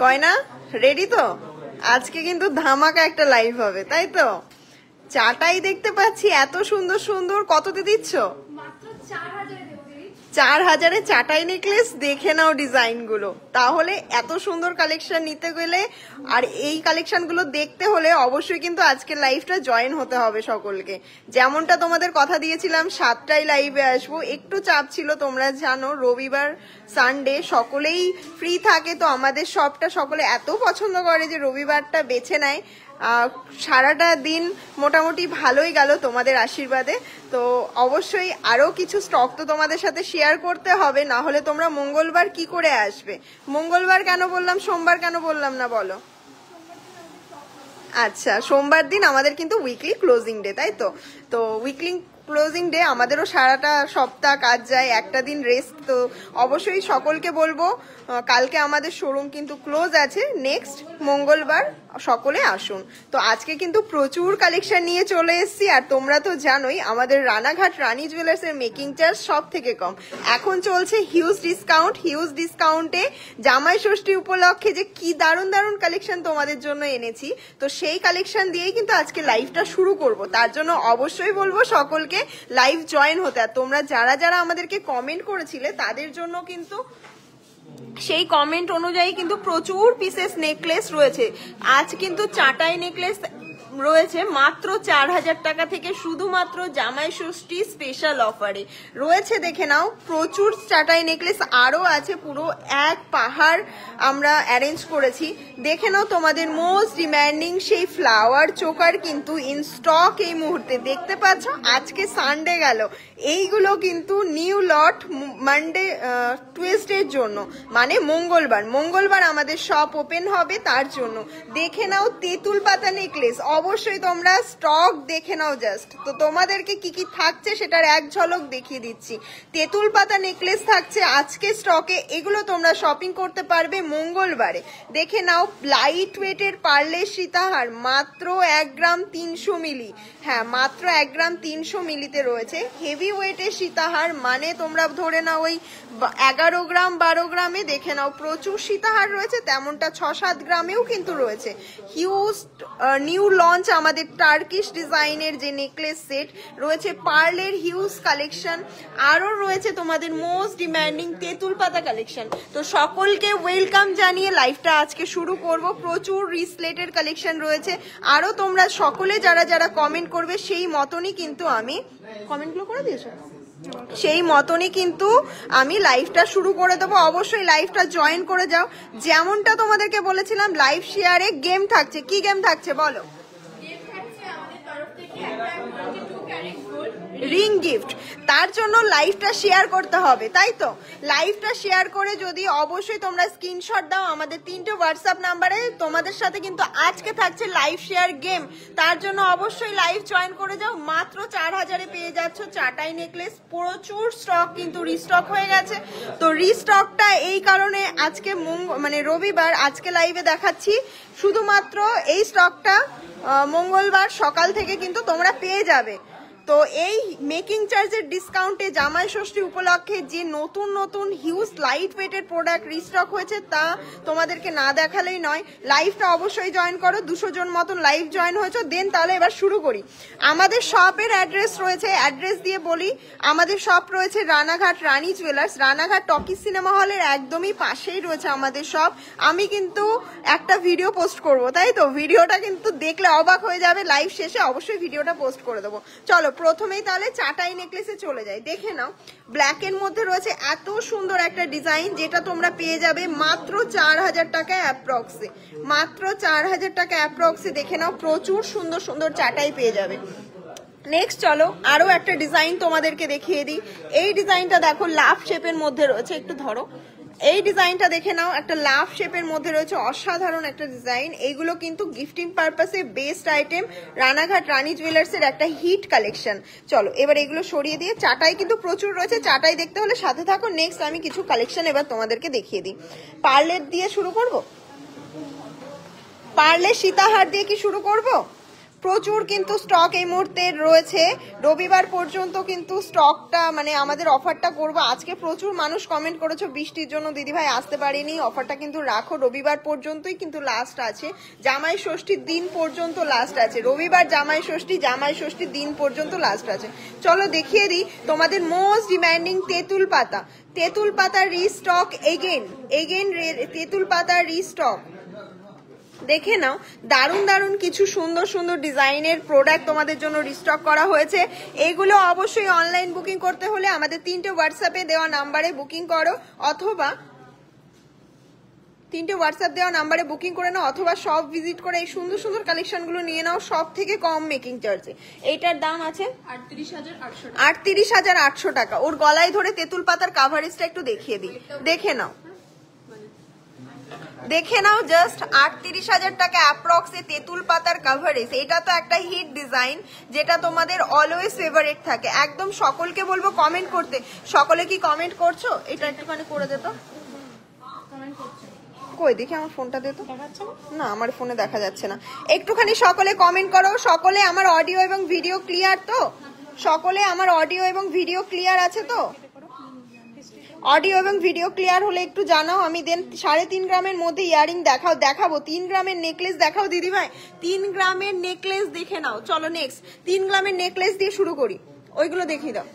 কয়না ready তো? আজকে কিন্তু ধামাকা একটা লাইভ হবে, তাই তো? চাটাই দেখতে পাচ্ছি এত সুন্দর সুন্দর, কততে দিচ্ছ? 4000-এ চাটাই নেকলেস। দেখে নাও ডিজাইন গুলো। তাহলে এত সুন্দর কালেকশন নিতে গেলে আর এই কালেকশন গুলো দেখতে হলে অবশ্যই কিন্তু আজকের লাইভটা জয়েন হতে হবে সকলকে। যেমনটা তোমাদের কথা দিয়েছিলাম 7টায় লাইভে আসবো, একটু চাপ ছিল, তোমরা জানো রবিবার সানডে সকলেই ফ্রি থাকে, তো আমাদের শপটা সকলে এত পছন্দ করে যে রবিবারটা বেছে নেয়। সারাটা দিন মোটামুটি ভালোই গেল তোমাদের আশীর্বাদে। তো অবশ্যই আরো কিছু স্টক তো তোমাদের সাথে শেয়ার করতে হবে, না হলে তোমরা মঙ্গলবার কি করে আসবে? মঙ্গলবার কেন বললাম, সোমবার কেন বললাম না বলো? আচ্ছা, সোমবার দিন আমাদের কিন্তু উইকলি ক্লোজিং ডে, তাই তো? তো উইকলি ক্লোজিং ডে আমাদেরও সারাটা সপ্তাহ কাজ যায়, একটা দিন রেস্ট। তো অবশ্যই সকলকে বলবো কালকে আমাদের শোরুম কিন্তু ক্লোজ আছে, নেক্সট মঙ্গলবার সকলে আসুন। তো আজকে কিন্তু প্রচুর কালেকশন নিয়ে চলে এসেছি, আর তোমরা তো জানোই আমাদের রানাঘাট রানী জুয়েলার্স এর মেকিং চার্জ সব থেকে কম। এখন চলছে হিউজ ডিসকাউন্টে জামাই ষষ্ঠী উপলক্ষে যে কি দারুণ দারুণ কালেকশন তোমাদের জন্য এনেছি। তো সেই কালেকশন দিয়েই কিন্তু আজকে লাইভটা শুরু করব, তার জন্য অবশ্যই বলবো সকলকে লাইভ জয়েন হতে। আর তোমরা যারা যারা আমাদেরকে কমেন্ট করেছিলে তাদের জন্য কিন্তু সেই কমেন্ট অনুযায়ী কিন্তু প্রচুর পিসেস নেকলেস রয়েছে। আজ কিন্তু চাটাই নেকলেস রয়েছে মাত্র 4000 টাকা থেকে, শুধুমাত্র জামাই ষষ্ঠী স্পেশাল অফারে রয়েছে। দেখে নাও প্রচুর চাটাই নেকলেস আরো আছে, পুরো এক পাহাড় আমরা অ্যারেঞ্জ করেছি। দেখে নাও তোমাদের মোস্ট ডিম্যান্ডিং সেই ফ্লাওয়ার চোকার কিন্তু ইন স্টক এই মুহূর্তে দেখতে পাচ্ছ। আজকে সানডে গেল, এইগুলো কিন্তু নিউ লট মানডে টুয়েসডের জন্য, মানে মঙ্গলবার আমাদের শপ ওপেন হবে, তার জন্য দেখে নাও তেঁতুল পাতা নেকলেস। অবশ্যই তোমরা স্টক দেখে নাও জাস্ট। তো তোমাদেরকে কি কি থাকছে সেটার এক ঝলক দেখিয়ে দিচ্ছি। তেঁতুল পাতা নেকলেস থাকছে আজকে স্টকে, এগুলো তোমরা শপিং করতে পারবে মঙ্গলবারে। দেখে নাও লাইট ওয়েটের পার্লের সীতাহার মাত্র 1 গ্রাম 300 মিলি, হ্যাঁ মাত্র 1 গ্রাম 300 মিলিতে রয়েছে। হেভি ওয়েটের সীতাহার মানে তোমরা ধরে নাও ওই 11 গ্রাম 12 গ্রামে। দেখে নাও প্রচুর সীতাহার রয়েছে, তেমনটা 6-7 গ্রামেও কিন্তু রয়েছে। হিউজ নিউ লঞ্চ আমাদের টার্কিশ ডিজাইনের যে নেকলেস সেট রয়েছে, পার্লের হিউজ কালেকশন, আরো রয়েছে তোমাদের মোস্ট ডিম্যান্ডিং তেঁতুল পাতা কালেকশন। তো সকলকে ওয়েলকাম জানিয়ে লাইভটা আজকে শুরু করব। প্রচুর রিসলেটের কালেকশন রয়েছে, আরো তোমরা সকলে যারা যারা কমেন্ট করবে সেই মতনই কিন্তু আমি কমেন্টগুলো করে দিয়েছো, সেই মতনই কিন্তু আমি লাইভটা শুরু করে দেবো। অবশ্যই লাইভটা জয়েন করে যাও। যেমনটা তোমাদেরকে বলেছিলাম লাইভ শেয়ারে গেম থাকছে। কি গেম থাকছে বলো? রিং গিফট, তার জন্য লাইভটা শেয়ার করতে হবে, তাই তো? লাইভটা শেয়ার করে যদি অবশ্যই তোমরা স্ক্রিনশট দাও আমাদের 3টে হোয়াটসঅ্যাপ নাম্বারে, তোমাদের সাথে কিন্তু আজকে থাকছে লাইভ শেয়ার গেম। তার জন্য অবশ্যই লাইভ জয়েন করে যাও। মাত্র 4000-এ পেয়ে যাচ্ছ চাটাই নেকলেস। প্রচুর স্টক কিন্তু রিস্টক হয়ে গেছে। তো রিস্টকটা এই কারণে আজকে মানে রবিবার আজকে লাইভে দেখাচ্ছি, শুধুমাত্র এই স্টকটা মঙ্গলবার সকাল থেকে কিন্তু তোমরা পেয়ে যাবে। তো এই মেকিং চার্জের ডিসকাউন্টে জামাই ষষ্ঠী উপলক্ষে যে নতুন নতুন হিউজ লাইট ওয়েটের প্রোডাক্ট রিস্টক হয়েছে তা তোমাদেরকে না দেখালেই নয়। লাইভটা অবশ্যই জয়েন করো, 200 জন মতন লাইভ জয়েন হয়েছে। দেন তাহলে এবার শুরু করি। আমাদের শপের অ্যাড্রেস রয়েছে, অ্যাড্রেস দিয়ে বলি, আমাদের শপ রয়েছে রানাঘাট রানী জুয়েলার্স, রানাঘাট টকি সিনেমা হলের একদমই পাশেই রয়েছে আমাদের শপ। আমি কিন্তু একটা ভিডিও পোস্ট করব, তাই তো? ভিডিওটা কিন্তু দেখলে অবাক হয়ে যাবে, লাইভ শেষে অবশ্যই ভিডিওটা পোস্ট করে দেবো। চলো প্রথমেই তাহলে চাটাই নেকলেসে চলে যাই। দেখে নাও ব্ল্যাকের মধ্যে রয়েছে এত সুন্দর একটা ডিজাইন, যেটা তোমরা পেয়ে যাবে মাত্র 4000 টাকা অ্যাপ্রক্সে, মাত্র 4000 টাকা অ্যাপ্রক্সে। দেখে নাও প্রচুর সুন্দর সুন্দর চাটাই পেয়ে যাবে। নেক্সট চলো আরো একটা ডিজাইন তোমাদেরকে দেখিয়ে দিই। এই ডিজাইনটা দেখো লাভ শেপের মধ্যে রয়েছে, একটু ধরো। এই ডিজাইনটা দেখে নাও, একটা লাভ শেপের মধ্যে রয়েছে, অসাধারণ একটা ডিজাইন। এইগুলো কিন্তু গিফটিং পারপাসে বেস্ট আইটেম, রানাঘাট রানী জুয়েলার্স এর একটা হিট কালেকশন। চলো এবার এগুলো সরিয়ে দিয়ে, চাটাই কিন্তু প্রচুর রয়েছে, চাটাই দেখতে হলে সাথে থাকো। নেক্সট আমি কিছু কালেকশন এবার তোমাদেরকে দেখিয়ে দিই। পার্লের দিয়ে শুরু করব, পার্লের সীতাহার দিয়ে কি শুরু করব? প্রচুর কিন্তু স্টক এই মুহূর্তে রয়েছে, রবিবার পর্যন্ত কিন্তু স্টকটা মানে আমাদের অফারটা করবো। আজকে প্রচুর মানুষ কমেন্ট করেছো বৃষ্টির জন্য দিদিভাই আসতে পারিনি, অফারটা কিন্তু রাখো, রবিবার পর্যন্তই কিন্তু লাস্ট আছে, জামাই ষষ্ঠীর দিন পর্যন্ত লাস্ট আছে, রবিবার জামাই ষষ্ঠীর দিন পর্যন্ত লাস্ট আছে। চলো দেখিয়ে দিই তোমাদের মোস্ট ডিমান্ডিং তেঁতুল পাতা রিস্টক এগেন তেঁতুল পাতা রিস্টক। দেখে নাও, দারুণ কিছু সুন্দর ডিজাইনের প্রোডাক্ট তোমাদের জন্য রিস্টক করা হয়েছে। এগুলো অবশ্যই অনলাইন বুকিং করতে হলে আমাদের 3টে হোয়াটসঅ্যাপে দেওয়া নাম্বারে বুকিং করো, অথবা 3টে হোয়াটসঅ্যাপ দেওয়া নাম্বারে বুকিং করে নাও, অথবা সব ভিজিট করে এই সুন্দর কালেকশনগুলো নিয়ে নাও সব থেকে কম মেকিং চার্জে। এইটার দাম আছে 38,800 টাকা। ওর গলায় ধরে তেঁতুল পাতার কাভারেজটা একটু দেখিয়ে দিই, দেখে নাও জাস্ট 38,000 টাকা অ্যাপ্রক্সে তেঁতুল পাতার কাভারেজ। এটা তো একটা হিট ডিজাইন যেটা তোমাদের অলওয়েজ ফেভারিট থাকে। একদম সকলকে বলবো কমেন্ট করতে, সকলে কি কমেন্ট করছো? এটা একটুখানি করে দে তো, কই দেখি আমার ফোনটা দে তো, না আমার ফোনে দেখা যাচ্ছে না। একটুখানি সকলে কমেন্ট করো। সকলে আমার অডিও এবং ভিডিও ক্লিয়ার তো? সকলে আমার অডিও এবং ভিডিও ক্লিয়ার আছে তো? অডিও এবং ভিডিও ক্লিয়ার হলে একটু জানাও। আমি দেন 3.5 গ্রামের মধ্যে ইয়ারিং দেখাবো। 3 গ্রামের নেকলেস দেখাও দিদিভাই, 3 গ্রামের নেকলেস দেখে নাও। চলো নেক্সট 3 গ্রামের নেকলেস দিয়ে শুরু করি, ওইগুলো দেখিয়ে দাও।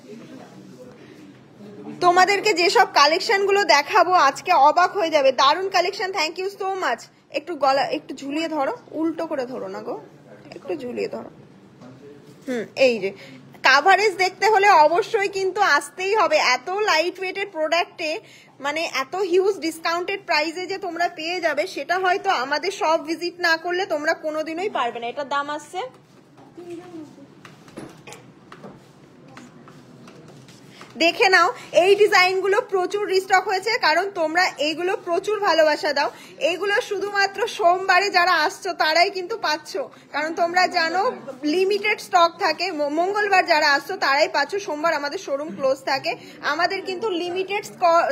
তোমাদেরকে যেসব কালেকশন গুলো দেখাবো আজকে অবাক হয়ে যাবে, দারুণ collection. Thank you so much. একটু গলা একটু ঝুলিয়ে ধরো, উল্টো করে ধরো না গো, একটু ঝুলিয়ে ধরো। এই যে কাভারেজ দেখতে হলে অবশ্যই কিন্তু আসতেই হবে। এত লাইট ওয়েটের প্রোডাক্টে মানে এত হিউজ ডিসকাউন্টেড প্রাইসে যে তোমরা পেয়ে যাবে, সেটা হয়তো আমাদের সব ভিজিট না করলে তোমরা কোনোদিনই পারবে না। এটার দাম আসছে দেখে নাও। এই ডিজাইনগুলো প্রচুর রিস্টক হয়েছে, কারণ তোমরা এইগুলো প্রচুর ভালোবাসা দাও। এইগুলো শুধুমাত্র সোমবারে যারা আসছো তারাই কিন্তু পাচ্ছ, কারণ তোমরা জানো লিমিটেড স্টক থাকে। মঙ্গলবার যারা আসছো তারাই পাচ্ছ, সোমবার আমাদের শোরুম ক্লোজ থাকে। আমাদের কিন্তু লিমিটেড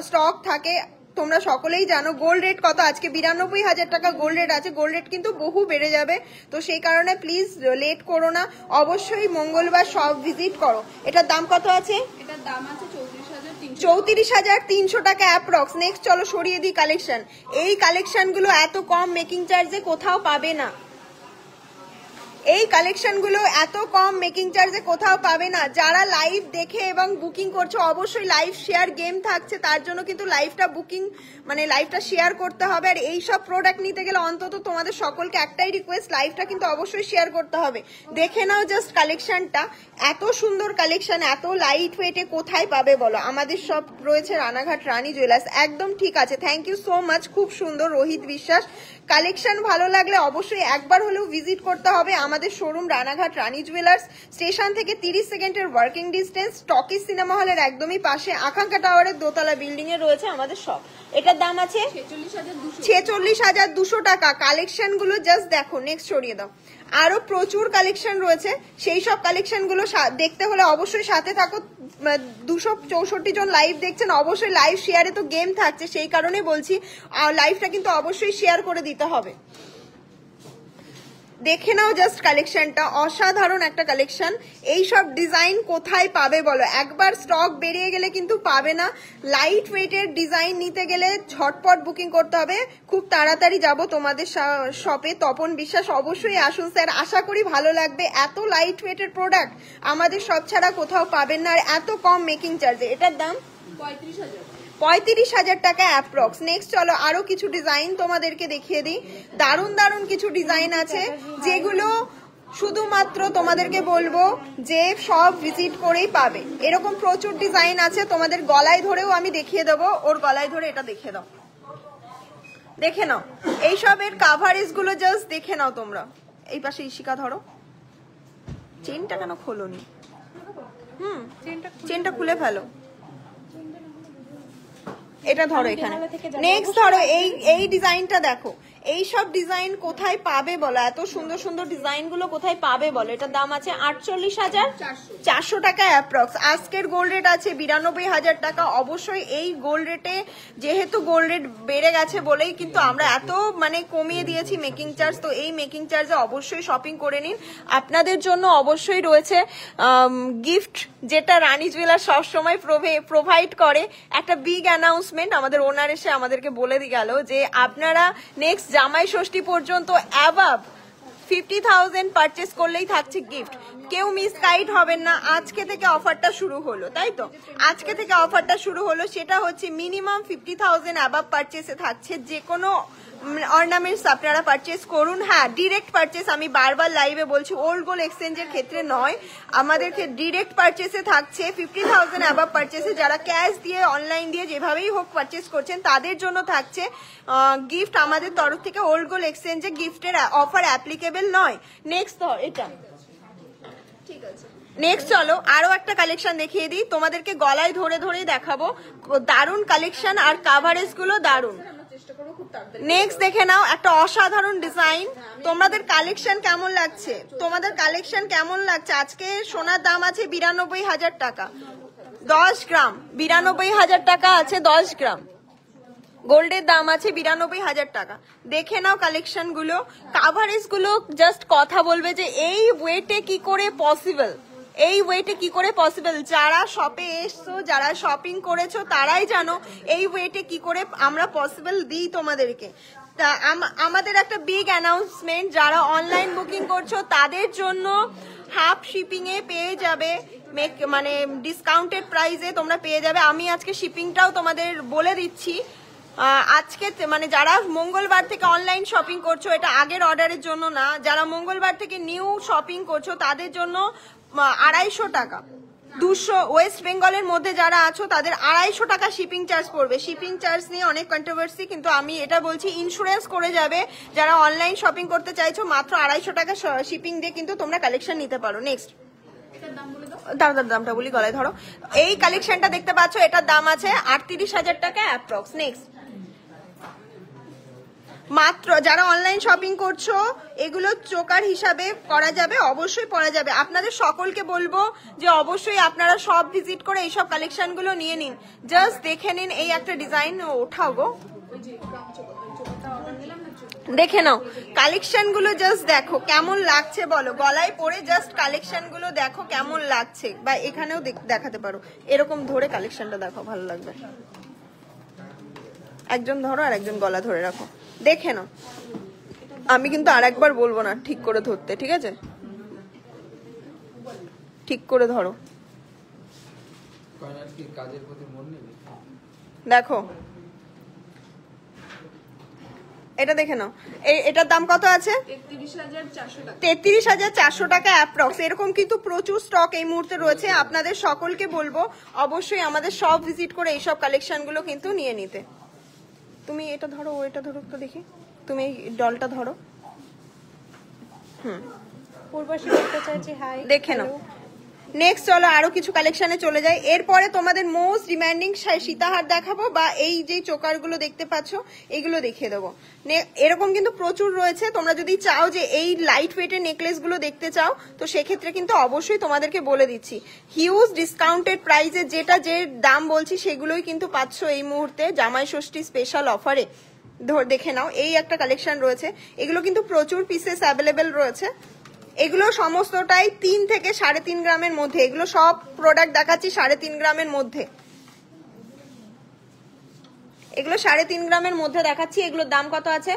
স্টক থাকে, তোমরা সকলেই জানো। গোল্ড রেট কত আজকে? 92,000 টাকা গোল্ড রেট আছে। গোল্ড রেট কিন্তু বহু বেড়ে যাবে, তো সেই কারণে প্লিজ লেট করো না, অবশ্যই মঙ্গলবার সব ভিজিট করো। এটার দাম কত আছে? এটার দাম আছে 34,300 টাকা অ্যাপ্রক্স। নেক্সট চলো সরিয়ে দিই কালেকশন। এই কালেকশনগুলো এত কম মেকিং চার্জে কোথাও পাবে না, এই কালেকশনগুলো এত কম মেকিং চার্জে কোথাও পাবে না। যারা লাইভ দেখে এবং বুকিং করছো, অবশ্যই লাইভ শেয়ার গেম থাকছে, তার জন্য কিন্তু লাইভটা বুকিং মানে লাইভটা শেয়ার করতে হবে। আর এই সব প্রোডাক্ট নিতে গেলে অন্তত তোমাদের সকলকে একটাই রিকোয়েস্ট, লাইভটা কিন্তু অবশ্যই শেয়ার করতে হবে। দেখে নাও জাস্ট কালেকশনটা, এত সুন্দর কালেকশন এত লাইট ওয়েটে কোথায় পাবে বলো? আমাদের সব রয়েছে রানাঘাট রানী জুয়েলার্স। একদম ঠিক আছে, থ্যাংক ইউ সো মাচ, খুব সুন্দর রোহিত বিশ্বাস। কালেকশন ভালো লাগলে অবশ্যই একবার হলেও ভিজিট করতে হবে আমাদের শোরুম রানাঘাট রানী জুয়েলার্স। স্টেশন থেকে 30 সেকেন্ডের ওয়ার্কিং ডিস্টেন্স, টকিজ সিনেমা হলের একদমই পাশে, আকাঙ্ক্ষা টাওয়ারের দোতলা বিল্ডিং এ রয়েছে আমাদের শপ। এটার দাম আছে 46,200 টাকা। কালেকশন গুলো জাস্ট দেখো। নেক্সট সরিয়ে দাও, আরো প্রচুর কালেকশন রয়েছে। সেই সব কালেকশন গুলো দেখতে হলে অবশ্যই সাথে থাকো। 264 জন লাইভ দেখছেন, অবশ্যই লাইভ শেয়ারে তো গেম থাকছে, সেই কারণে বলছি লাইভটা কিন্তু অবশ্যই শেয়ার করে দিতে হবে। দেখে নাও জাস্ট কালেকশনটা, অসাধারণ একটা কালেকশন। এই সব ডিজাইন কোথায় পাবে বলো? একবার স্টক বেরিয়ে গেলে কিন্তু পাবে না। লাইট ওয়েটের ডিজাইন নিতে গেলে ঝটপট বুকিং করতে হবে। খুব তাড়াতাড়ি যাব তোমাদের শপে। তপন বিশ্বাস, অবশ্যই আসুন স্যার, আশা করি ভালো লাগবে। এত লাইট ওয়েটের প্রোডাক্ট আমাদের শপ ছাড়া কোথাও পাবেন না, আর এত কম মেকিং চার্জে। এটার দাম 35,000 টাকা অ্যাপ্রক্স। নেক্সট চলো আরো কিছু ডিজাইন তোমাদেরকে দেখিয়ে দিই। দারুণ কিছু ডিজাইন আছে যেগুলো শুধুমাত্র তোমাদেরকে বলবো যে সব ভিজিট করেই পাবে। এরকম প্রচুর ডিজাইন আছে, তোমাদের গলায় ধরেও আমি দেখিয়ে দেবো। ওর গলায় ধরে এটা দেখিয়ে দাও, দেখে নাও এইসবের কাভারেজ গুলো জাস্ট দেখে নাও তোমরা। এই পাশে ইশিকা ধরো, চেনটা কেন খোলোনি? চেনটা খুলে ফেলো। এটা ধরো এখানে। নেক্সট ধরো এই ডিজাইনটা দেখো। এই সব ডিজাইন কোথায় পাবে বলো, এত সুন্দর সুন্দর ডিজাইন গুলো কোথায় পাবে বলো। এটার দাম আছে 48,400 টাকা অ্যাপ্রক্স। আজকের গোল্ড রেট আছে 92,000 টাকা। অবশ্যই এই গোল্ড রেটে, যেহেতু গোল্ড রেট বেড়ে গেছে বলেই কিন্তু আমরা এত মানে কমিয়ে দিয়েছি মেকিং চার্জ। তো এই মেকিং চার্জে অবশ্যই শপিং করে নিন। আপনাদের জন্য অবশ্যই রয়েছে গিফট, যেটা রানী জুয়েলার সবসময় প্রোভাইড করে। একটা বিগ অ্যানাউন্সমেন্ট আমাদের ওনার এসে আমাদেরকে বলে দিয়ে গেল যে আপনারা নেক্সট জামাই ষষ্ঠী পর্যন্ত অ্যাবাভ 50,000 পারচেস করলেই থাকছে গিফট। কেউ মিসগাইড হবেন না। আজকে থেকে অফারটা শুরু হলো, তাই তো? আজকে থেকে অফারটা শুরু হলো, সেটা হচ্ছে মিনিমাম 50,000 অ্যাবাভ পারচেসে থাকছে যে কোনো অর্নামেন্টস আপনারা পারচেস করুন। হ্যাঁ, ডিরেক্ট পারচেস, আমি বারবার লাইভে বলছি, ওল্ড গোল্ড এক্সচেঞ্জের ক্ষেত্রে নয়, আমাদেরকে ডিরেক্ট পারচেসে থাকছে 50,000 অ্যাবাভ পারচেসে। যারা ক্যাশ দিয়ে অনলাইন দিয়ে যেভাবেই হোক পারচেস করছেন তাদের জন্য থাকছে গিফট আমাদের তরফ থেকে। ওল্ড গোল্ড এক্সচেঞ্জে গিফটের অফার অ্যাপ্লিকেবল নয়। নেক্সট এটা ঠিক আছে। নেক্সট চলো আরো একটা কালেকশন দেখিয়ে দিই তোমাদেরকে, গলায় ধরে ধরে দেখাবো। দারুণ কালেকশন আর কাভারেজ গুলো দারুণ। নেক্সট দেখে নাও, একটা অসাধারণ ডিজাইন। তোমাদের কালেকশন কেমন লাগছে? তোমাদের কালেকশন কেমন লাগছে? আজকে সোনার দাম আছে 92,000 টাকা 10 গ্রাম। 92,000 টাকা আছে 10 গ্রাম। গোল্ডের দাম আছে 92,000 টাকা। দেখে নাও কালেকশন গুলো, কাভারেজ গুলো জাস্ট কথা বলবে যে এই ওয়েটে কি করে পসিবল, এই ওয়েটে কি করে পসিবল। যারা শপে এসছো, যারা শপিং করেছো তারাই জানো এই ওয়েটে কি করে আমরা পসিবল দিই তোমাদেরকে। তা আমাদের একটা বিগ অ্যানাউন্সমেন্ট, যারা অনলাইন বুকিং করছো তাদের জন্য হাফ শিপিং এ পেয়ে যাবে, মানে ডিসকাউন্টেড প্রাইসে তোমরা পেয়ে যাবে। আমি আজকে শিপিংটাও তোমাদের বলে দিচ্ছি। আজকে মানে যারা মঙ্গলবার থেকে অনলাইন শপিং করছো, এটা আগের অর্ডারের জন্য না, যারা মঙ্গলবার থেকে নিউ শপিং করছো তাদের জন্য 250 টাকা। 200 ওয়েস্ট বেঙ্গলের মধ্যে যারা আছো তাদের 250 টাকা শিপিং চার্জ পড়বে। শিপিং চার্জ নিয়ে অনেক কন্ট্রোভার্সি, কিন্তু আমি এটা বলছি ইন্স্যুরেন্স করে যাবে। যারা অনলাইন শপিং করতে চাইছো মাত্র 250 টাকা শিপিং দিয়ে কিন্তু তোমরা কালেকশন নিতে পারো। নেক্সট দামটা বলি, গলায় ধরো। এই কালেকশনটা দেখতে পাচ্ছ, এটার দাম আছে 38,000 টাকা অ্যাপ্রক্স। নেক্সট মাত্র যারা অনলাইন শপিং করছো এগুলো চোকার হিসাবে করা যাবে, অবশ্যই পরা যাবে। আপনাদের সকলকে বলবো যে অবশ্যই আপনারা সব ভিজিট করে এইসব কালেকশন গুলো নিয়ে নিন। জাস্ট দেখে নিন, এই একটা ডিজাইন ওঠাও গো, দেখে নাও কালেকশন গুলো, জাস্ট দেখো কেমন লাগছে বলো। গলায় পরে জাস্ট কালেকশন গুলো দেখো কেমন লাগছে, বা এখানেও দেখাতে পারো। এরকম ধরে কালেকশনটা দেখো, ভালো লাগবে। একজন ধরো আর একজন গলা ধরে রাখো, দেখে নাও। আমি কিন্তু আর একবার বলবো না ঠিক করে ধরতে, ঠিক আছে? ঠিক করে ধরো, দেখো এটা দেখে নাও। এটার দাম কত আছে? 33,400 টাকা অ্যাপ্রক্স। এরকম কিন্তু প্রচুর স্টক এই মুহূর্তে রয়েছে। আপনাদের সকলকে বলবো অবশ্যই আমাদের সব ভিজিট করে এইসব কালেকশন গুলো কিন্তু নিয়ে নিতে। তুমি এটা ধরো, ও এটা ধরো তো দেখি, তুমি এই ডলটা ধরো। পূর্বাশী বলতে চাইছি হাই, দেখে নাও। নেক্সট চলো আরো কিছু কালেকশনে চলে যাই। এরপরে তোমাদের মোস্ট ডিমান্ডিং সীতাহার দেখাবো, বা এই যে চোকার গুলো দেখতে পাচ্ছ এগুলো দেখিয়ে দেবো। এরকম কিন্তু প্রচুর রয়েছে। তোমরা যদি চাও যে এই লাইট ওয়েটের নেকলেস গুলো দেখতে চাও, তো সেক্ষেত্রে কিন্তু অবশ্যই তোমাদেরকে বলে দিচ্ছি হিউজ ডিসকাউন্টেড প্রাইসে যেটা যে দাম বলছি সেগুলোই কিন্তু পাচ্ছ এই মুহূর্তে জামাই ষষ্ঠী স্পেশাল অফারে। দেখে নাও, এই একটা কালেকশন রয়েছে। এগুলো কিন্তু প্রচুর পিসেস অ্যাভেলেবেল রয়েছে। এগুলো সমস্তটাই 3 থেকে 3.5 গ্রামের মধ্যে। এগুলো সব প্রোডাক্ট দেখাচ্ছি 3.5 গ্রামের মধ্যে। এগুলো 3.5 গ্রামের মধ্যে দেখাচ্ছি। এগুলোর দাম কত আছে?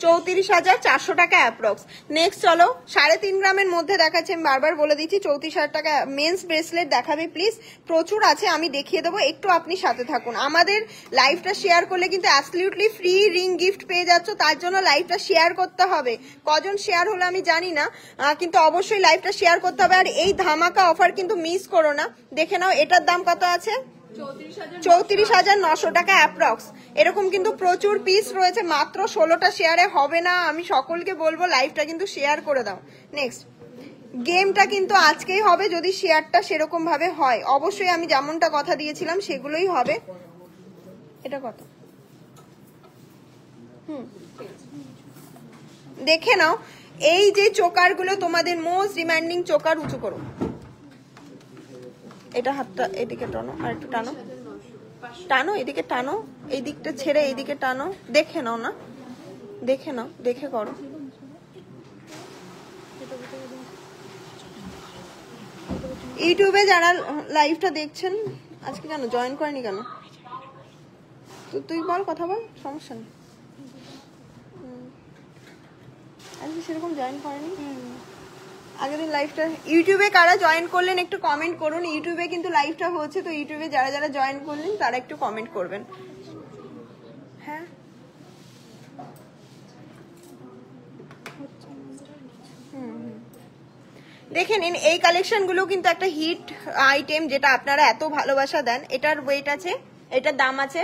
34,400 টাকা অ্যাপ্রক্স। নেক্সট চলো 3.5 গ্রামের মধ্যে দেখাচ্ছি, আমি বারবার বলে দিচ্ছি 34,000 টাকা। মেন্স ব্রেসলেট দেখাবে প্লিজ, প্রচুর আছে, আমি দেখিয়ে দেবো, একটু আপনি সাথে থাকুন। আমাদের লাইভটা শেয়ার করলে কিন্তু অ্যাবসলিউটলি ফ্রি রিং গিফট পেয়ে যাচ্ছ, তার জন্য লাইভটা শেয়ার করতে হবে। কজন শেয়ার হলো আমি জানি না, কিন্তু অবশ্যই লাইভটা শেয়ার করতে হবে। আর এই ধামাকা অফার কিন্তু মিস করো না। দেখে নাও এটার দাম কত আছে? 34,900 টাকা অ্যাপ্রক্স। এরকম কিন্তু প্রচুর পিস রয়েছে, মাত্র 16টা শেয়ারে হবে না। আমি সকলকে বলবো লাইভটা কিন্তু শেয়ার করে দাও। নেক্সট গেমটা কিন্তু আজকেই হবে, যদি শেয়ারটা সেরকম ভাবে হয়। অবশ্যই আমি যেমনটা কথা দিয়েছিলাম সেগুলোই হবে। এটা কত? দেখে নাও এই যে চোকার গুলো তোমাদের মোস্ট ডিমান্ডিং চোকার, উঁচু করো এটা, হাতটা এদিকে টানো আর একটু টানো, টানো এদিকে টানো, এই দিকটা ছেড়ে এইদিকে টানো, দেখে নাও না, দেখে নাও, দেখে করো। ইউটিউবে যারা লাইভটা দেখছেন আজকে কেন জয়েন করেনি কেন? তুই বল, কথা বল, সমস্যা নেই। আজকে সেরকম জয়েন করেনি, আগের দিন লাইভটা। ইউটিউবে কারা জয়েন করলেন একটু কমেন্ট করুন। ইউটিউবে কিন্তু লাইভটা হচ্ছে, তো ইউটিউবে যারা যারা জয়েন করলেন তারা একটু কমেন্ট করবেন। হ্যাঁ, দেখে নিন এই কালেকশন গুলো কিন্তু একটা হিট আইটেম, যেটা আপনারা এত ভালোবাসা দেন। এটার ওয়েট আছে, এটার দাম আছে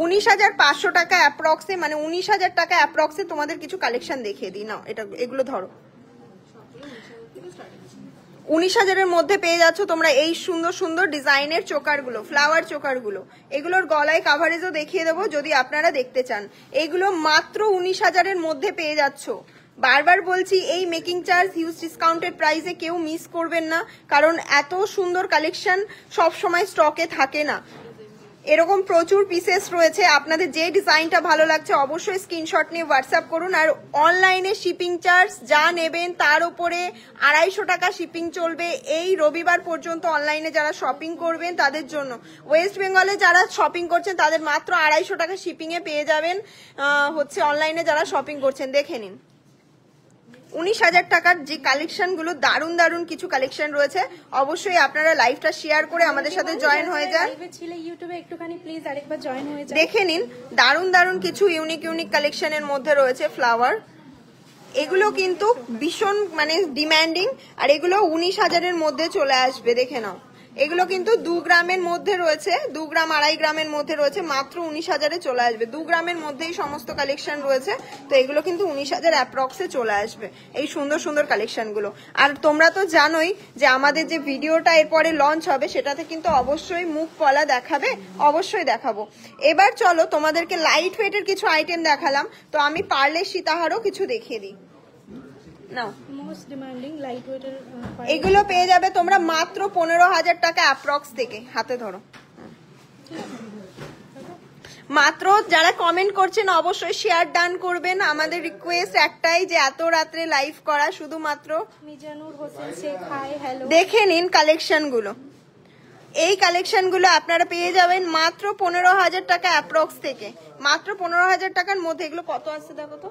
19,500 টাকা অ্যাপ্রক্সে, মানে 19,000 টাকা অ্যাপ্রক্সে। তোমাদের কিছু কালেকশন দেখিয়ে দিই না, এটা এগুলো ধরো 19,000-এর মধ্যে পেয়ে যাচ্ছ তোমরা এই সুন্দর সুন্দর ডিজাইনের চোকার গুলো, ফ্লাওয়ার চোকার গুলো। এগুলোর গলায় কাভারেজও দেখিয়ে দেবো যদি আপনারা দেখতে চান। এইগুলো মাত্র 19,000-এর মধ্যে পেয়ে যাচ্ছ। বারবার বলছি, এই মেকিং চার্জ হিউজ ডিসকাউন্টেড প্রাইসে কেউ মিস করবেন না, কারণ এত সুন্দর কালেকশন সব সময় স্টকে থাকে না। এরকম প্রচুর পিসেস রয়েছে, আপনাদের যে ডিজাইনটা ভালো লাগছে অবশ্যই স্ক্রিনশট নিয়ে হোয়াটসঅ্যাপ করুন। আর অনলাইনে শিপিং চার্জ যা নেবেন তার উপরে 250 টাকা শিপিং চলবে এই রবিবার পর্যন্ত। অনলাইনে যারা শপিং করবেন তাদের জন্য, ওয়েস্ট বেঙ্গলে যারা শপিং করছেন তাদের মাত্র 250 টাকা শিপিং এ পেয়ে যাবেন। হচ্ছে অনলাইনে যারা শপিং করছেন, দেখে নিন 19,000 টাকার যে কালেকশন গুলো, দারুণ দারুণ কিছু কালেকশন রয়েছে। অবশ্যই আপনারা লাইভটা শেয়ার করে আমাদের সাথে জয়েন হয়ে যান। ইউটিউবে একটুখানি প্লিজ আরেকবার জয়েন হয়ে যান, দেখে নিন দারুণ দারুণ কিছু ইউনিক ইউনিক কালেকশনের মধ্যে রয়েছে ফ্লাওয়ার। এগুলো কিন্তু ভীষণ মানে ডিমান্ডিং, আর এগুলো 19,000-এর মধ্যে চলে আসবে। দেখে নাও, এগুলো কিন্তু 2 গ্রামের মধ্যে রয়েছে, 2 গ্রাম 2.5 গ্রামের মধ্যে রয়েছে, মাত্র 19,000-এ চলে আসবে। 2 গ্রামের মধ্যেই সমস্ত কালেকশন রয়েছে, তো এগুলো কিন্তু 19,000 অ্যাপ্রক্সে চলে আসবে এই সুন্দর সুন্দর কালেকশন গুলো। আর তোমরা তো জানোই যে আমাদের যে ভিডিওটা এরপরে লঞ্চ হবে সেটাতে কিন্তু অবশ্যই মুখ পলা দেখাবে, অবশ্যই দেখাবো। এবার চলো তোমাদেরকে লাইট ওয়েটের কিছু আইটেম দেখালাম, তো আমি পার্লের সীতাহারও কিছু দেখিয়ে দিই। নাও, মোস্ট ডিমান্ডিং লাইট ওয়েটের এগুলো পেয়ে যাবে তোমরা মাত্র 15,000 টাকা অ্যাপ্রক্স থেকে। হাতে ধরো, মাত্র। যারা কমেন্ট করছেন অবশ্যই শেয়ার ডান করবেন। আমাদের রিকোয়েস্ট একটাই যে এত রাত্রে লাইভ করা, শুধুমাত্র মিজানুর হোসেন শেখ, হাই হ্যালো। দেখে নিন কালেকশন গুলো, এই কালেকশন গুলো আপনারা পেয়ে যাবেন মাত্র 15,000 টাকা অ্যাপ্রক্স থেকে, মাত্র 15,000 টাকার মধ্যে। এগুলো কত আসছে দেখো তো,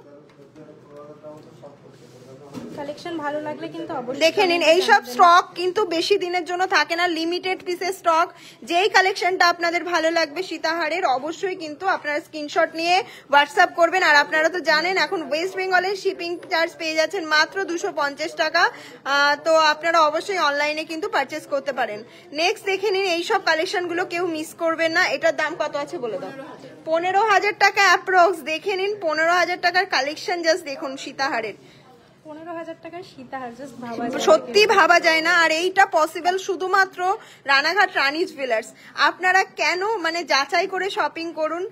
কালেকশন ভালো লাগলে কিন্তু অবশ্যই দেখে নিন। এইসব স্টক কিন্তু বেশি দিনের জন্য থাকে না, লিমিটেড পিসের স্টক। যেই কালেকশনটা আপনাদের ভালো লাগবে সীতাহারের, অবশ্যই কিন্তু আপনারা স্ক্রিনশট নিয়ে হোয়াটসঅ্যাপ করবেন। আর আপনারা তো জানেন এখন ওয়েস্ট বেঙ্গলের শিপিং চার্জ পেয়ে যাচ্ছেন মাত্র 250 টাকা, তো আপনারা অবশ্যই অনলাইনে কিন্তু পারচেস করতে পারেন। নেক্সট দেখে নিন, এইসব কালেকশনগুলো কেউ মিস করবেন না। এটার দাম কত আছে বলে দাও? 15,000 টাকা অ্যাপ্রক্স। দেখে নিন 15,000 টাকার কালেকশন, জাস্ট দেখুন সীতাহারের। 15,000 টাকার সীতাহার জাস্ট ভাবা যায়, সত্যি ভাবা যায় না। আর এইটা পসিবল শুধুমাত্র রানাঘাট রানী জুয়েলার্স। আপনারা কেন মানে যাচাই করে শপিং করুন।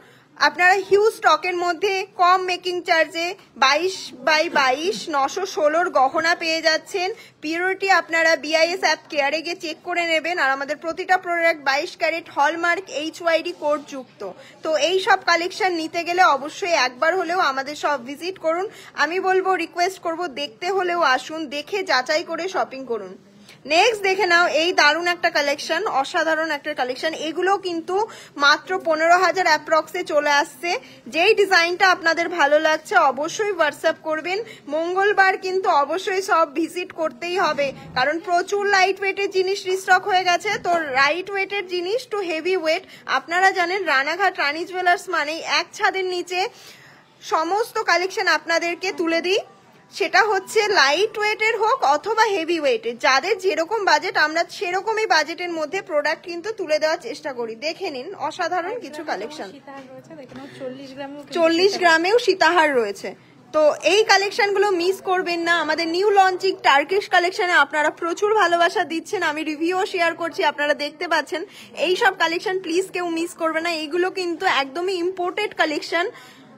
আপনারা হিউজ স্টকের মধ্যে কম মেকিং চার্জে 22x22 916 গহনা পেয়ে যাচ্ছেন। পিওরিটি আপনারা BIS অ্যাপ কেয়ারে গিয়ে চেক করে নেবেন। আর আমাদের প্রতিটা product 22 carat hallmark HYD code যুক্ত। তো এই সব কালেকশন নিতে গেলে অবশ্যই একবার হলেও আমাদের সব ভিজিট করুন। আমি বলবো, রিকোয়েস্ট করব, দেখতে হলেও আসুন, দেখে যাচাই করে শপিং করুন। নেক্সট দেখে নাও, এই দারুণ একটা কালেকশন, অসাধারণ একটা কালেকশন। এগুলো কিন্তু মাত্র 15,000 অ্যাপ্রক্সে চলে আসছে। যেই ডিজাইনটা আপনাদের ভালো লাগছে অবশ্যই হোয়াটসঅ্যাপ করবেন। মঙ্গলবার কিন্তু অবশ্যই সব ভিজিট করতেই হবে, কারণ প্রচুর লাইট ওয়েটের জিনিস রিস্টক হয়ে গেছে। তো লাইট ওয়েটের জিনিস টু হেভি ওয়েট, আপনারা জানেন রানাঘাট রানী জুয়েলার্স মানেই এক ছাদের নিচে সমস্ত কালেকশন আপনাদেরকে তুলে দিই। সেটা হচ্ছে লাইট ওয়েটের হোক অথবা হেভি ওয়েটের, যাদের যেরকম বাজেট আমরা সেরকমই বাজেটের মধ্যে প্রোডাক্ট কিন্তু তুলে দেওয়ার চেষ্টা করি। দেখে নিন অসাধারণ কিছু কালেকশন, 40 গ্রামেও সীতাহার রয়েছে। তো এই কালেকশনগুলো মিস করবেন না। আমাদের নিউ লঞ্চিং টার্কিশ কালেকশনে আপনারা প্রচুর ভালোবাসা দিচ্ছেন, আমি রিভিউও শেয়ার করছি, আপনারা দেখতে পাচ্ছেন। এই সব কালেকশন প্লিজ কেউ মিস করবে না। এইগুলো কিন্তু একদমই ইম্পোর্টেড কালেকশন,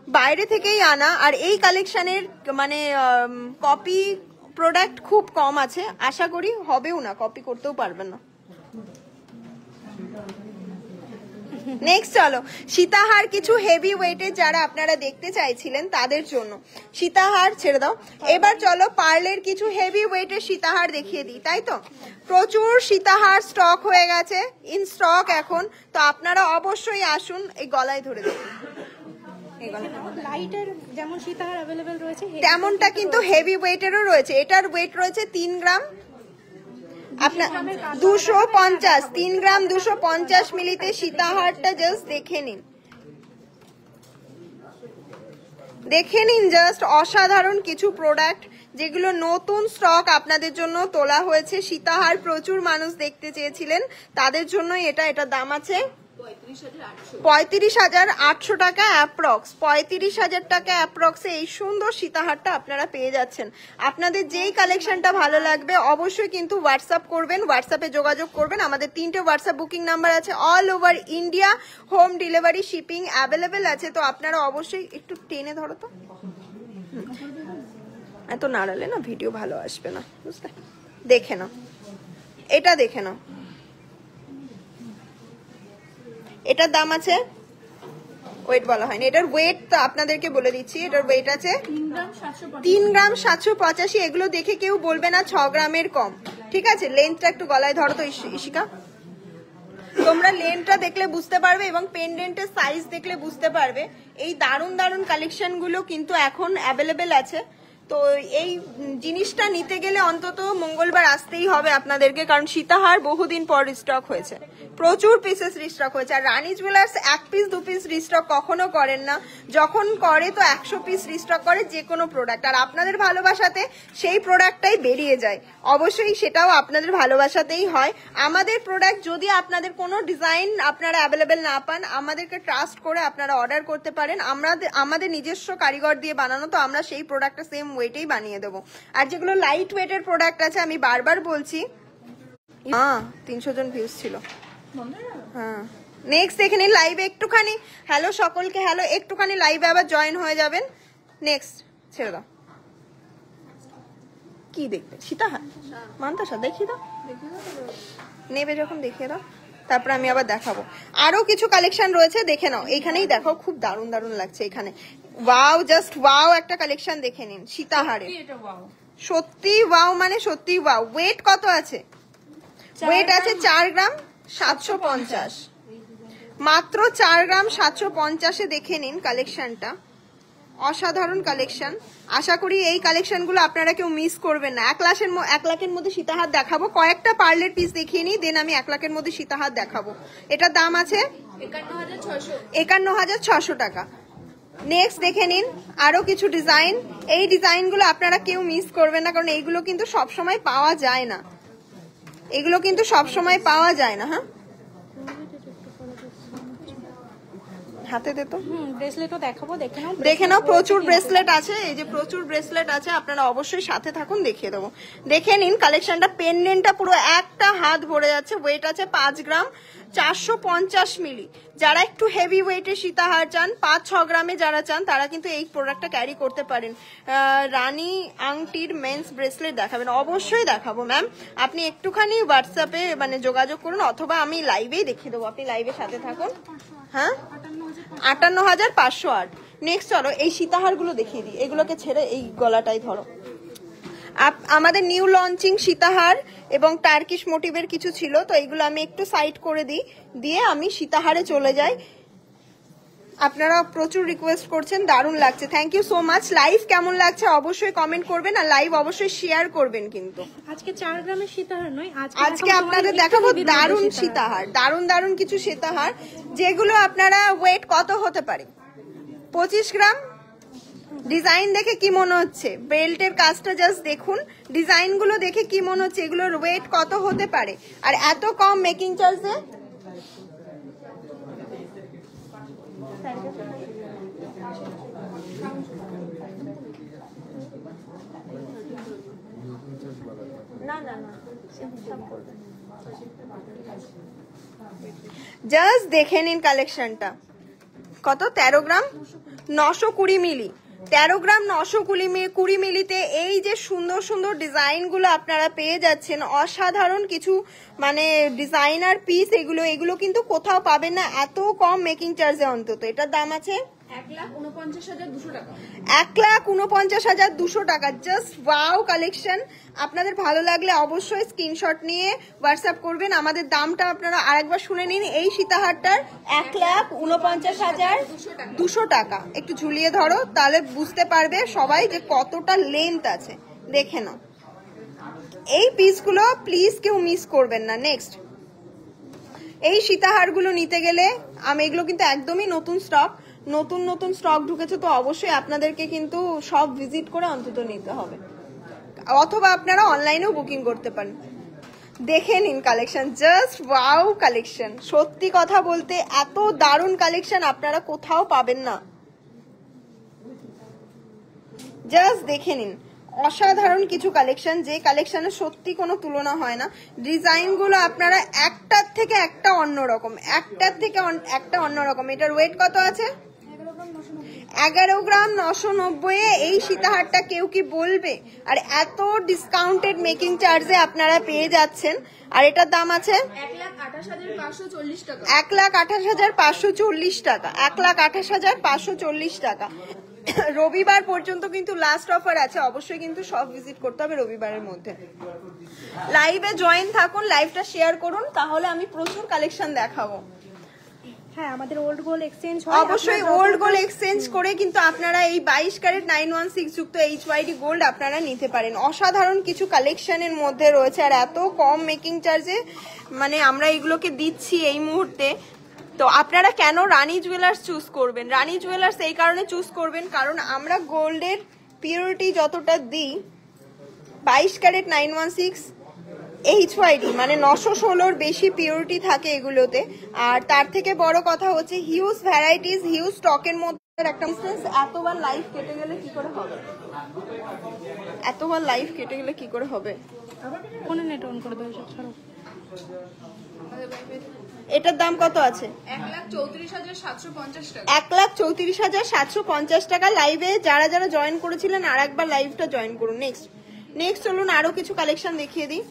বাইরে থেকেই আনা। আর এই কালেকশনের মানে কপি প্রোডাক্ট খুব কম আছে, আশা করি হবেও না, কপি করতেও পারবেন না। নেক্সট চলো, সীতাহার কিছু হেভি ওয়েটের যারা আপনারা দেখতে চাইছিলেন তাদের জন্য সীতাহার ছেড়ে দাও। এবার চলো পার্লের কিছু হেভি ওয়েটের সীতাহার দেখিয়ে দিই, তাই তো প্রচুর সীতাহার স্টক হয়ে গেছে, ইন স্টক এখন, তো আপনারা অবশ্যই আসুন। এই গলায় ধরে দেখুন, লাইটের যেমন সীতাহার অ্যাভেলেবেল রয়েছে তেমনটা কিন্তু হেভি ওয়েটেরও রয়েছে। এটার ওয়েট রয়েছে 3 গ্রাম, আপনার 250, 3 গ্রাম 250 মিলিতে সীতাহারটা জাস্ট দেখে নিন, দেখে নিন জাস্ট অসাধারণ কিছু প্রোডাক্ট যেগুলো নতুন স্টক আপনাদের জন্য তোলা হয়েছে। সীতাহার প্রচুর মানুষ দেখতে চেয়েছিলেন, তাদের জন্য এটার দাম আছে 35,800 টাকা অ্যাপ্রক্স। 35,000 টাকা অ্যাপ্রক্সে এই সুন্দর সীতাহারটা আপনারা পেয়ে যাচ্ছেন। আপনাদের যেই কালেকশনটা ভালো লাগবে অবশ্যই কিন্তু হোয়াটসঅ্যাপ করবেন, হোয়াটসঅ্যাপে যোগাযোগ করবেন। আমাদের 3টে হোয়াটসঅ্যাপ বুকিং নাম্বার আছে, all over India home delivery shipping available আছে। তো আপনারা অবশ্যই একটু টেনে ধরো তো, এত নাড়ালে না ভিডিও ভালো আসবে না, বুঝলে? দেখে নাও, এটা দেখে নাও, এটার দাম আছে, ওয়েট বলা হয়নি, এটার ওয়েট তো আপনাদেরকে বলে দিচ্ছি। এটার ওয়েট আছে 3 গ্রাম 785। এগুলো দেখে কেউ বলবে না 6 গ্রামের কম, ঠিক আছে? লেন্থটা একটু গলায় ধরো তো ইশিকা, তোমরা লেন্থটা দেখলে বুঝতে পারবে এবং পেন্ডেন্টের সাইজ দেখলে বুঝতে পারবে। এই দারুণ দারুণ কালেকশন গুলো কিন্তু এখন অ্যাভেলেবেল আছে। তো এই জিনিসটা নিতে গেলে অন্তত মঙ্গলবার আসতেই হবে আপনাদেরকে, কারণ সীতাহার বহুদিন পর রিস্টক হয়েছে, প্রচুর পিসেস রিস্টক হয়েছে। আর রানী জুয়েলার্স 1 পিস 2 পিস রিস্টক কখনো করেন না, যখন করে তো 100 পিস রিস্টক করে যে কোনো প্রোডাক্ট। আর আপনাদের ভালোবাসাতে সেই প্রোডাক্টটাই বেরিয়ে যায়, অবশ্যই সেটাও আপনাদের ভালোবাসাতেই হয়। আমাদের প্রোডাক্ট যদি আপনাদের কোনো ডিজাইন আপনারা অ্যাভেলেবেল না পান, আমাদেরকে ট্রাস্ট করে আপনারা অর্ডার করতে পারেন। আমাদের নিজস্ব কারিগর দিয়ে বানানো, তো আমরা সেই প্রোডাক্টটা সেম ওয়েটেই বানিয়ে দেবো। আর যেগুলো লাইট ওয়েটের প্রোডাক্ট আছে, আমি বারবার বলছি, 300 জন ভিউজ ছিল। হ্যাঁ, নেক্সট দেখে নিন লাইভে একটুখানি। হ্যালো সকলকে, হ্যালো, একটুখানি লাইভে আবার জয়েন হয়ে যাবেন। নেক্সট ছেড়ে দাও, কি দেখবে? সীতাহার মান্তাসা দেখিয়ে দাও, নেবে যখন দেখিয়ে দাও, তারপর আমি আবার দেখাবো। আরো কিছু কালেকশন রয়েছে, দেখে নাও। এইখানেই দেখো, খুব দারুণ দারুণ লাগছে এখানে। ওয়াও, জাস্ট ওয়াও একটা কালেকশন দেখে নিন সীতাহারে, সত্যি ওয়াও, মানে সত্যি ওয়াও। ওয়েট কত আছে? ওয়েট আছে 4 গ্রাম 750, মাত্র 4 গ্রাম 750-এ দেখে নিন কালেকশনটা, অসাধারণ কালেকশন। আশা করি এই কালেকশনগুলো আপনারা কেউ মিস করবেন না। 1 লাখের মধ্যে সীতাহার দেখাবো, কয়েকটা পার্লের পিস দেখিয়ে নিই, দেন আমি 1 লাখের মধ্যে সীতাহার দেখাবো। এটার দাম আছে 51,600 টাকা। নেক্সট দেখে নিন আরো কিছু ডিজাইন। এই ডিজাইনগুলো আপনারা কেউ মিস করবেন না, কারণ এইগুলো কিন্তু সবসময় পাওয়া যায় না, এগুলো কিন্তু সবসময় পাওয়া যায় না। হ্যাঁ, হাতে দে তো, ব্রেসলেটও দেখাবো, দেখে নাও। প্রচুর ব্রেসলেট আছে, এই যে প্রচুর ব্রেসলেট আছে, আপনারা অবশ্যই সাথে থাকুন, দেখিয়ে দেবো। দেখে নিন কালেকশনটা, পেন্ডেন্টটা পুরো একটা হাত ভরে যাচ্ছে। ওয়েট আছে 5 গ্রাম 450 মিলি। যারা একটু হেভি ওয়েটের সীতাহার চান, 5-6 গ্রামে যারা চান, তারা কিন্তু এই প্রোডাক্টটা ক্যারি করতে পারেন। রানী আংটির মেন্স ব্রেসলেট দেখাবেন? অবশ্যই দেখাবো ম্যাম, আপনি একটুখানি হোয়াটসঅ্যাপে মানে যোগাযোগ করুন, অথবা আমি লাইভেই দেখিয়ে দেবো, আপনি লাইভের সাথে থাকুন। হ্যাঁ, 58,508। নেক্সট চলো এই সীতাহার গুলো দেখিয়ে দিই, এগুলোকে ছেড়ে এই গলাটাই ধরো। আমাদের নিউ লঞ্চিং সীতাহার এবং টার্কিশ মোটিভের কিছু ছিল, তো এইগুলো আমি একটু সাইড করে দিই, দিয়ে আমি সীতাহারে চলে যাই। আপনারা প্রচুর রিকোয়েস্ট করছেন, দারুণ লাগছে, thank you so much. Live কেমন লাগছে অবশ্যই কমেন্ট করবেন, আর লাইভ অবশ্যই শেয়ার করবেন। কিন্তু আজকে 4 গ্রামের সীতাহার নয়, আজকে আপনাদের দেখাবো দারুণ সীতাহার, দারুণ দারুণ কিছু সীতাহার, যেগুলো আপনারা ওয়েট কত হতে পারে? 25 গ্রাম। ডিজাইন দেখে কি মনে হচ্ছে? বেল্টের কাজটা জাস্ট দেখুন, ডিজাইন গুলো দেখে কি মনে হচ্ছে এগুলোর ওয়েট কত হতে পারে? আর এত কম মেকিং চার্জে। না না না, জাস্ট দেখে নিন কালেকশনটা, কত 13 গ্রাম 920 মিলি, 13 গ্রাম 920 মিলিতে এই যে সুন্দর সুন্দর ডিজাইনগুলো আপনারা পেয়ে যাচ্ছেন, অসাধারণ কিছু মানে ডিজাইনার পিস, এগুলো কিন্তু কোথাও পাবেন না এত কম মেকিং চার্জে। অন্তত এটার দাম আছে 1,49,200 টাকা। 1,49,200 টাকা। Just wow collection. আপনাদের ভালো লাগলে অবশ্যই স্ক্রিনশট নিয়ে হোয়াটসঅ্যাপ করবেন। আমাদের দামটা আপনারা আরেকবার শুনে নিন। এই সীতাহারটার 1,49,200 টাকা। একটু ঝুলিয়ে ধরো, তাহলে বুঝতে পারবে সবাই যে কতটা লেন্থ আছে। দেখে নাও এই পিসগুলো, প্লিজ কেউ মিস করবেন না। নেক্সট, এই সীতাহারগুলো নিতে গেলে এগুলো কিন্তু একদমই নতুন স্টক ঢুকেছে, তো অবশ্যই আপনাদেরকে কিন্তু সব ভিজিট করে অন্তত নিতে হবে, অথবা আপনারা অনলাইনেও বুকিং করতে পারেন। দেখে নিন কালেকশন, জাস্ট ওয়াও কালেকশন। সত্যি কথা বলতে এত দারুণ কালেকশন আপনারা কোথাও পাবেন না। জাস্ট দেখে নিন, অসাধারণ কিছু কালেকশন, যে কালেকশনের সত্যি কোনো তুলনা হয় না। ডিজাইনগুলো আপনারা একটার থেকে একটা অন্যরকম, এটার ওয়েট কত আছে? 11 গ্রাম 990 এই সীতাহারটা কেউ কি বলবে? আর এত ডিসকাউন্টেড মেকিং চার্জে আপনারা পেয়ে যাচ্ছেন। আর এটার দাম আছে 1,28,540 টাকা। 1,28,540 টাকা। 1,28,540 টাকা। রবিবার পর্যন্ত কিন্তু লাস্ট অফার আছে, অবশ্যই কিন্তু সব ভিজিট করতে হবে রবিবারের মধ্যে। লাইভে জয়েন থাকুন, লাইভটা শেয়ার করুন, তাহলে আমি প্রচুর কালেকশন দেখাবো। হ্যাঁ, আমাদের ওল্ড গোল্ড এক্সচেঞ্জ অবশ্যই ওল্ড গোল্ড এক্সচেঞ্জ করে কিন্তু আপনারা এই 22 ক্যারেট 916 যুক্ত HYD গোল্ড আপনারা নিতে পারেন। অসাধারণ কিছু কালেকশনের মধ্যে রয়েছে, আর এত কম মেকিং চার্জে মানে আমরা এগুলোকে দিচ্ছি এই মুহূর্তে। তো আপনারা কেন রানী জুয়েলার্স চুজ করবেন? রানী জুয়েলার্স এই কারণে চুজ করবেন কারণ আমরা গোল্ডের পিউরিটি যতটা দিই, 22 ক্যারেট 916 HYD মানে 916 বেশি পিউরিটি থাকে এগুলোতে। আর তার থেকে বড় কথা হচ্ছে হিউজ ভ্যারাইটিস, হিউজ স্টকের মধ্যে একটা বিজনেস। এতবার লাইভ কেটে গেলে কি করে হবে? ফোনে নেট অন করে দাও সব। এটার দাম কত আছে? 1,34,750 টাকা। 1,34,750 টাকা। লাইভে যারা জয়েন করেছিলেন আর একবার লাইভটা জয়েন করুন। নেক্সট চলুন আরো কিছু কালেকশন দেখিয়ে দিই।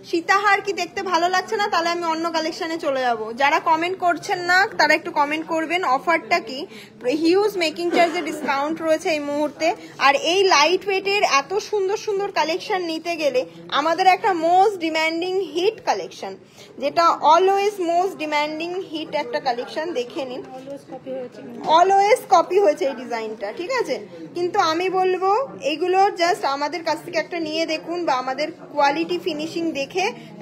সীতাহার কি দেখতে ভালো লাগছে না? তাহলে আমি অন্য কালেকশনে চলে যাব। যারা কমেন্ট করছেন না তারা একটু কমেন্ট করবেন অফারটা কি। হিউজ মেকিং চার্জে ডিসকাউন্ট রয়েছে এই মুহূর্তে। আর এই লাইট ওয়েটের এত সুন্দর সুন্দর কালেকশন নিতে গেলে আমাদের একটা মোস্ট ডিমান্ডিং হিট কালেকশন, যেটা অলওয়েজ মোস্ট ডিমান্ডিং হিট একটা কালেকশন। দেখে নিন, অলওয়েজ কপি হয়েছে এই ডিজাইনটা, ঠিক আছে? কিন্তু আমি বলবো এইগুলো জাস্ট আমাদের কাছ থেকে একটা নিয়ে দেখুন, বা আমাদের কোয়ালিটি ফিনিশিং দেখে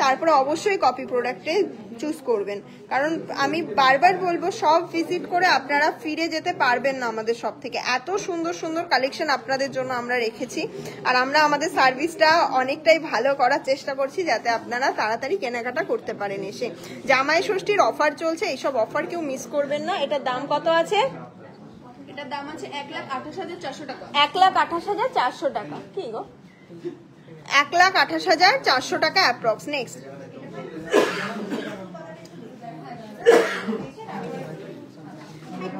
তারপরে অবশ্যই কপি প্রোডাক্টে চুজ করবেন। কারণ আমি বারবার বলবো সব ভিজিট করে আপনারা ফিরে যেতে পারবেন না আমাদের সব থেকে। এত সুন্দর সুন্দর কালেকশন আপনাদের জন্য আমরা রেখেছি, আর আমরা আমাদের সার্ভিসটা অনেকটাই ভালো করার চেষ্টা করছি যাতে আপনারা তাড়াতাড়ি কেনাকাটা করতে পারেন এসে। জামাই ষষ্ঠীর অফার চলছে, এইসব অফার কেউ মিস করবেন না। এটার দাম কত আছে? এটার দাম আছে 1,28,400 টাকা। 1,28,400 টাকা। কি গো, 1,28,400 টাকা অ্যাপ্রক্স। নেক্সট,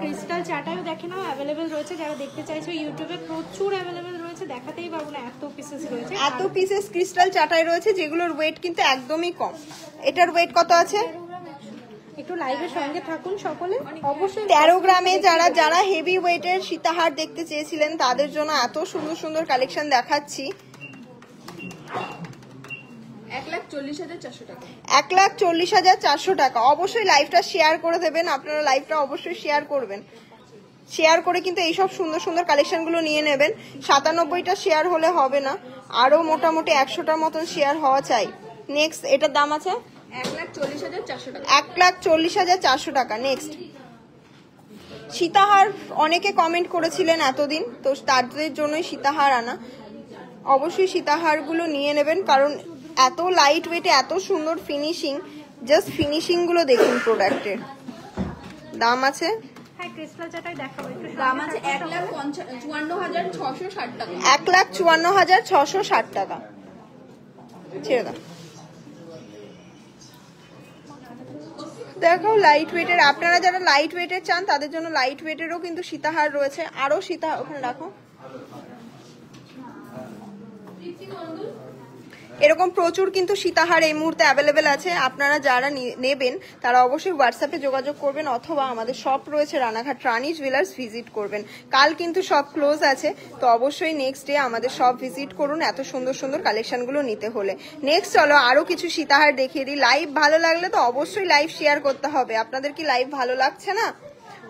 ক্রিস্টাল চাটাইও দেখে নাও, অ্যাভেলেবেল রয়েছে। যারা দেখতে চাইছো ইউটিউবে প্রচুর অ্যাভেলেবেল রয়েছে, দেখাতেই পারবো না, এত পিসেস রয়েছে। এত পিসেস ক্রিস্টাল চাটাই রয়েছে যেগুলোর ওয়েট কিন্তু একদমই কম। এটার ওয়েট কত আছে? একটু লাইভের সঙ্গে থাকুন সকলে অবশ্যই। 13 গ্রামে যারা হেভি ওয়েটের সীতাহার দেখতে চেয়েছিলেন তাদের জন্য এত সুন্দর সুন্দর কালেকশন দেখাচ্ছি। 1,40,400 টাকা। 1,40,400 টাকা। অবশ্যই লাইভটা শেয়ার করে দেবেন, আপনারা লাইভটা অবশ্যই শেয়ার করবেন। শেয়ার করে কিন্তু এইসব সুন্দর সুন্দর কালেকশনগুলো নিয়ে নেবেন। 97টা শেয়ার হলে হবে না, আরো মোটামুটি 100টার মতন শেয়ার হওয়া চাই। নেক্সট, এটার দাম আছে 1,40,400 টাকা। 1,40,400 টাকা। নেক্সট, সীতাহার অনেকে কমেন্ট করেছিলেন এতদিন, তো তাদের জন্যই সীতাহার আনা। অবশ্যই সীতাহারগুলো নিয়ে নেবেন, কারণ এত লাইট ওয়েটে এত সুন্দর ফিনিশিং, জাস্ট ফিনিশিং গুলো দেখুন প্রোডাক্টের। দাম আছে, হ্যাঁ ক্রিস্টাল চাটাই দেখাবো একটু। দাম আছে 1,54,660 টাকা। 1,54,660 টাকা। ছেড়ে দাও। দেখো লাইট ওয়েটের, আপনারা যারা লাইট ওয়েটের চান তাদের জন্য লাইট ওয়েটেরও কিন্তু সীতাহার রয়েছে। আরো সীতাহার ওখানে রাখো, এরকম প্রচুর কিন্তু সীতাহার এই মুহূর্তে অ্যাভেলেবেল আছে। আপনারা যারা নেবেন তারা অবশ্যই হোয়াটসঅ্যাপে যোগাযোগ করবেন, অথবা আমাদের শপ রয়েছে রানাঘাট রানী জুয়েলার্স, ভিজিট করবেন। কাল কিন্তু সব ক্লোজ আছে, তো অবশ্যই নেক্সট ডে আমাদের শপ ভিজিট করুন এত সুন্দর সুন্দর কালেকশনগুলো নিতে হলে। নেক্সট চলো আরো কিছু সীতাহার দেখিয়ে দিই। লাইভ ভালো লাগলে তো অবশ্যই লাইভ শেয়ার করতে হবে। আপনাদের কি লাইভ ভালো লাগছে না?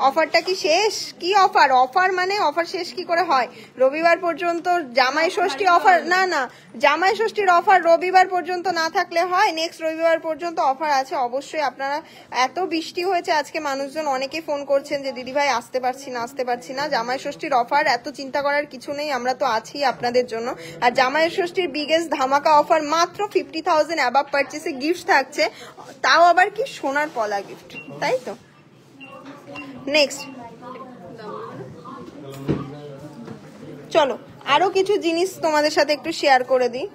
অফারটা কি শেষ? কি অফার? অফার মানে অফার শেষ কি করে হয়? রবিবার পর্যন্ত জামাই ষষ্ঠী অফার, না না, জামাই ষষ্ঠীর অফার রবিবার পর্যন্ত না থাকলে হয়? নেক্সট রবিবার পর্যন্ত অফার আছে অবশ্যই। আপনারা, এত বৃষ্টি হয়েছে আজকে, মানুষজন অনেকে ফোন করছেন যে দিদিভাই আসতে পারছি না। জামাই ষষ্ঠীর অফার, এত চিন্তা করার কিছু নেই, আমরা তো আছি আপনাদের জন্য। আর জামাই ষষ্ঠীর বিগেস্ট ধামাকা অফার, মাত্র 50,000 অ্যাবাভ পারচেসে গিফট থাকছে, তাও আবার কি সোনার পলা গিফট, তাই তো। নেক্সট চলো আরো কিছু জিনিস তোমাদের সাথে একটু শেয়ার করে দিই।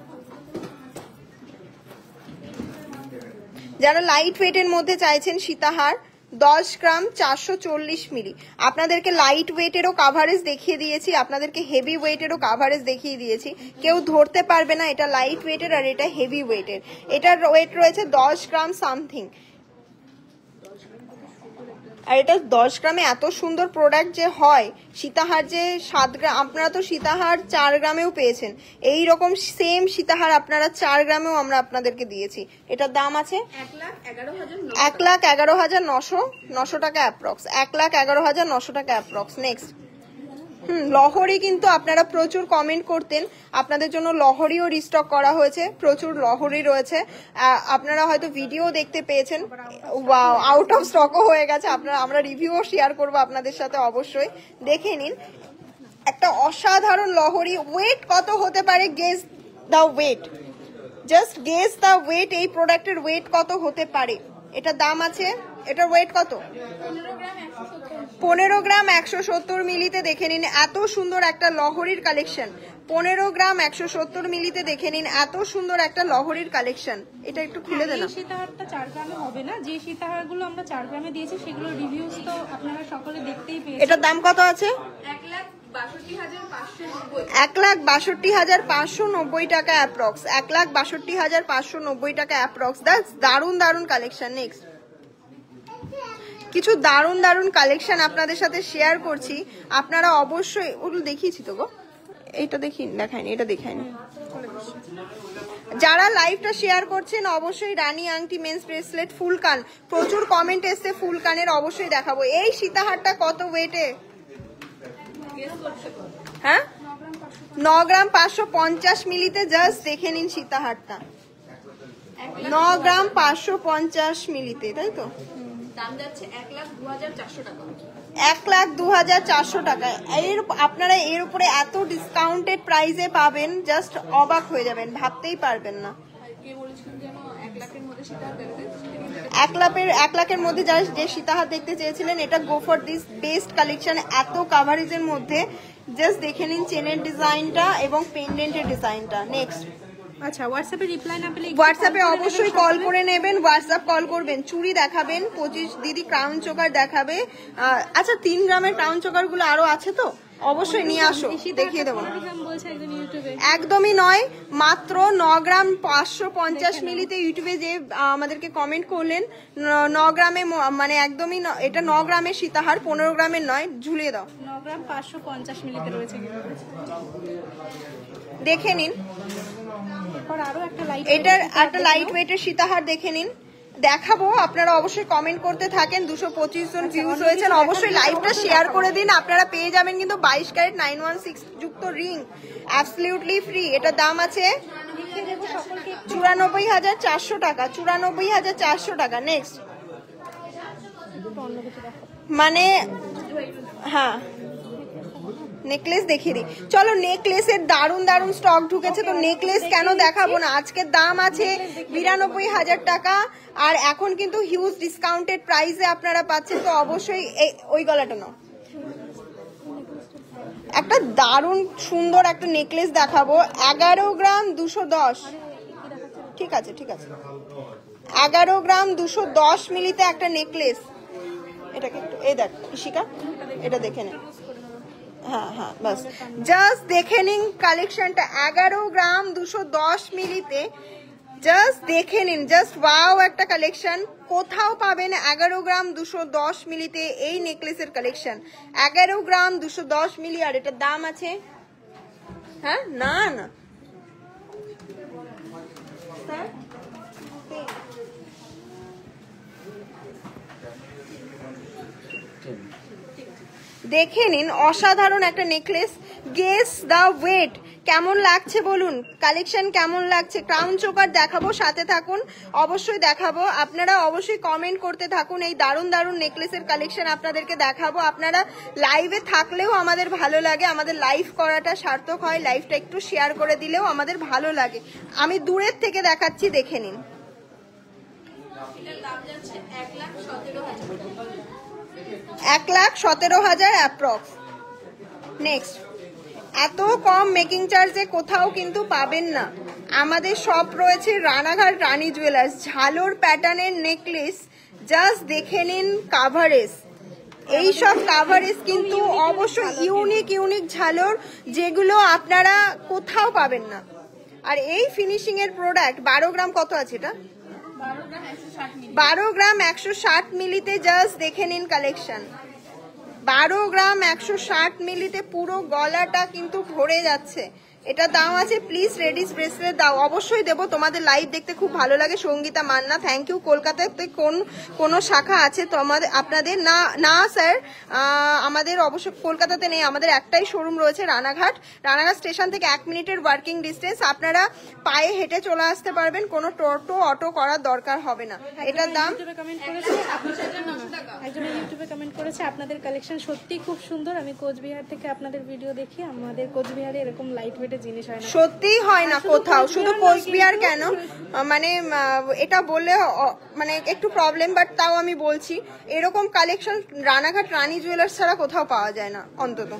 যারা লাইট ওয়েটের মধ্যে চাইছেন সীতাহার, 10 গ্রাম 440 মিলি, আপনাদেরকে লাইট ওয়েটেরও কাভারেজ দেখিয়ে দিয়েছি, আপনাদেরকে হেভি ওয়েটেরও কাভারেজ দেখিয়ে দিয়েছি। কেউ ধরতে পারবে না এটা লাইট ওয়েটের আর এটা হেভি ওয়েটের। এটার ওয়েট রয়েছে 10 গ্রাম সামথিং, আর এটা 10 গ্রামে এত সুন্দর প্রোডাক্ট যে হয়। সীতাহার যে 7 গ্রাম, আপনারা তো সীতাহার 4 গ্রামেও পেয়েছেন, এই রকম সেম সীতাহার আপনারা 4 গ্রামেও আমরা আপনাদেরকে দিয়েছি। এটার দাম আছে 1,11,900 টাকা অ্যাপ্রক্স, 1,11,900 টাকা অ্যাপ্রক্স। নেক্সট লহরি কিন্তু আপনারা প্রচুর কমেন্ট করতেন, আপনাদের জন্য লহরিও রিস্টক করা হয়েছে, প্রচুর লহরি রয়েছে। আপনারা হয়তো ভিডিও দেখতে পেয়েছেন, ওয়াও, আউট অফ স্টকও হয়ে গেছে। আমরা রিভিউও শেয়ার করব আপনাদের সাথে, অবশ্যই দেখে নিন। একটা অসাধারণ লহরি। ওয়েট কত হতে পারে? Guess the weight, just guess the weight. এই প্রোডাক্টের ওয়েট কত হতে পারে? এটার দাম আছে, এটার ওয়েট কত? 15 গ্রাম 170 মিলিতে দেখে নিন, এত সুন্দর একটা লহরির কালেকশন। 15 গ্রাম 170 মিলিতে দেখে নিন, এত সুন্দর একটা লহরির কালেকশন। এটা একটু খুলে দেন। এই সীতাহারটা 4 গ্রামে হবে না, যে সীতাহারগুলো আমরা 4 গ্রামে দিয়েছি সেগুলো রিভিউজ তো আপনারা সকলে দেখতেই পেয়েছেন। এটার দাম কত আছে? 1,62,590 টাকা অ্যাপ্রক্স, 1,62,590 টাকা অ্যাপ্রক্স। দারুন দারুন কালেকশন। নেক্সট কিছু দারুন দারুন কালেকশন আপনাদের সাথে শেয়ার করছি, আপনারা অবশ্যই। ওগুলো দেখিয়েছি তো গো, এইটা দেখাইনি, এটা দেখাইনি। যারা লাইভটা শেয়ার করছেন অবশ্যই রানী আংটি, মেন্স ব্রেসলেট, ফুল কান, প্রচুর কমেন্ট এসছে ফুল কানের, অবশ্যই দেখাবো। এই সীতাহারটা কত ওয়েটে? হ্যাঁ, 9 গ্রাম 550 মিলিতে। জাস্ট দেখে নিন সীতাহারটা, 9 গ্রাম 550 মিলিতে, তাই তো। দাম যাচ্ছে 1,02,400 টাকা। 1,02,400 টাকা। আপনারা এর উপরে এত ডিসকাউন্টেড প্রাইসে পাবেন, জাস্ট অবাক হয়ে যাবেন, ভাবতেই পারবেন না। কে বলেছেন যেন 1 লাখের মধ্যে সেটা দেখতে? 1 লাখের মধ্যে যে সীতাহার দেখতে চেয়েছিলেন, এটা go for this best collection. এত কাভারেজের মধ্যে জাস্ট দেখে নিন চেনের ডিজাইনটা এবং পেন্ডেন্টের ডিজাইনটা। নেক্সট আচ্ছা, হোয়াটসঅ্যাপে রিপ্লাই না পেলে হোয়াটসঅ্যাপে অবশ্যই কল করে নেবেন, হোয়াটসঅ্যাপ কল করবেন। চুড়ি দেখাবেন, 25 দিদি ক্রাউন চোকার দেখাবে। আচ্ছা, 3 গ্রামের ক্রাউন চোকার গুলো আরো আছে তো, অবশ্যই নিয়ে আসো, দেখিয়ে দেবো। একদমই নয়, মাত্র 9 গ্রাম 550 মিলিতে ইউটিউবে যে আমাদেরকে কমেন্ট করলেন, 9 গ্রামে, মানে একদমই এটা 9 গ্রামের সীতাহার, 15 গ্রামের নয়। ঝুলিয়ে দাও। 9 গ্রাম 550 মিলিতে রয়েছে, দেখে নিন। আরো একটা লাইট, এটার একটা লাইট ওয়েটের সীতাহার দেখে নিন, দেখাবো। আপনারা অবশ্যই কমেন্ট করতে থাকেন। 225 জন ভিউজ হয়েছেন, অবশ্যই লাইভটা শেয়ার করে দিন। আপনারা পেয়ে যাবেন কিন্তু 22 ক্যারেট 916 যুক্ত রিং, অ্যাবসলিউটলি ফ্রি। এটার দাম আছে 94,400 টাকা, 94,400 টাকা। নেক্সট মানে হ্যাঁ, নেকলেস দেখিয়ে দিই। চলো, নেকলেসের দারুন দারুন স্টক ঢুকেছে, তো নেকলেস কেন দেখাবো না। আজকের দাম আছে 92,000 টাকা, আর এখন কিন্তু হিউজ ডিসকাউন্টেড প্রাইসে আপনারা পাচ্ছেন, তো অবশ্যই ওই গলাটা নাও। একটা দারুন সুন্দর একটা নেকলেস দেখাবো, 11 গ্রাম 210। ঠিক আছে, ঠিক আছে, 11 গ্রাম 210 মিলিতে একটা নেকলেস। এটাকে একটু এই দেখ ইশিকা, এটা দেখে নে। হ্যাঁ হ্যাঁ বাস, জাস্ট দেখে নিন কালেকশনটা। 11 গ্রাম 210 মিলিতে জাস্ট দেখে নিন, জাস্ট ওয়াও একটা কালেকশন। কোথাও পাবেন 11 গ্রাম 210 মিলিতে এই নেকলেসের কালেকশন। 11 গ্রাম 210 মিলি, আর এটার দাম আছে, হ্যাঁ না না দেখে নিন, অসাধারণ একটা নেকলেস। গেস দা ওয়েট, কেমন লাগছে বলুন, কালেকশন কেমন লাগছে। ক্রাউন চোকার দেখাবো, সাথে থাকুন, অবশ্যই দেখাবো। আপনারা অবশ্যই কমেন্ট করতে থাকুন, এই দারুণ দারুণ নেকলেসের কালেকশন আপনাদেরকে দেখাবো। আপনারা লাইভে থাকলেও আমাদের ভালো লাগে, আমাদের লাইভ করাটা সার্থক হয়। লাইভটা একটু শেয়ার করে দিলেও আমাদের ভালো লাগে। আমি দূরের থেকে দেখাচ্ছি, দেখে নিন। এটার দাম যাচ্ছে 1,17,000। 1,17,000 অ্যাপ্রক্স। নেক্সট, এত কম মেকিং চার্জে কোথাও কিন্তু পাবেন না। আমাদের শপ রয়েছে রানাঘাট রানী জুয়েলার্স। ঝালোর প্যাটার্নের নেকলেস, জাস্ট দেখে নিন কাভারেজ। এই সব কাভারেজ কিন্তু অবশ্যই ইউনিক ইউনিক ঝালোর, যেগুলো আপনারা কোথাও পাবেন না। আর এই ফিনিশিং এর প্রোডাক্ট 12 গ্রাম কত আছে এটা? 12 গ্রাম 160 মিলিতে জাস্ট দেখে নিন কালেকশন। 12 গ্রাম 160 মিলিতে পুরো গলাটা কিন্তু ভরে যাচ্ছে। এটা দাম আছে, প্লিজ রেডিস ব্রেসলেট দাও। অবশ্যই দেবো, তোমাদের লাইভ দেখতে খুব ভালো লাগে। Sangeeta Manna, thank you. কলকাতাতে কোন শাখা আছে তোমাদের আপনাদের? না না স্যার, আমাদের অবশ্য কলকাতাতে নেই, আমাদের একটাই শোরুম রয়েছে রানাঘাট। রানাঘাট স্টেশন থেকে 1 মিনিটের ওয়ার্কিং ডিস্টেন্স। আপনারা পায়ে হেঁটে চলে আসতে পারবেন, কোনো টোটো অটো করার দরকার হবে না। এটার দাম কমেন্ট করেছে, একজন ইউটিউবে কমেন্ট করেছে আপনাদের কালেকশন সত্যি খুব সুন্দর। আমি কোচবিহার থেকে আপনাদের ভিডিও দেখি, আমাদের কোচবিহারে এরকম লাইট ওয়েটের জিনিস হয় না। সত্যিই হয় না কোথাও, শুধু কোচবিহার কেন, মানে এটা বললে মানে একটু প্রবলেম, বাট তাও আমি বলছি এরকম কালেকশন রানাঘাট রানী জুয়েলার্স ছাড়া কোথাও পাওয়া যায় না অন্তত।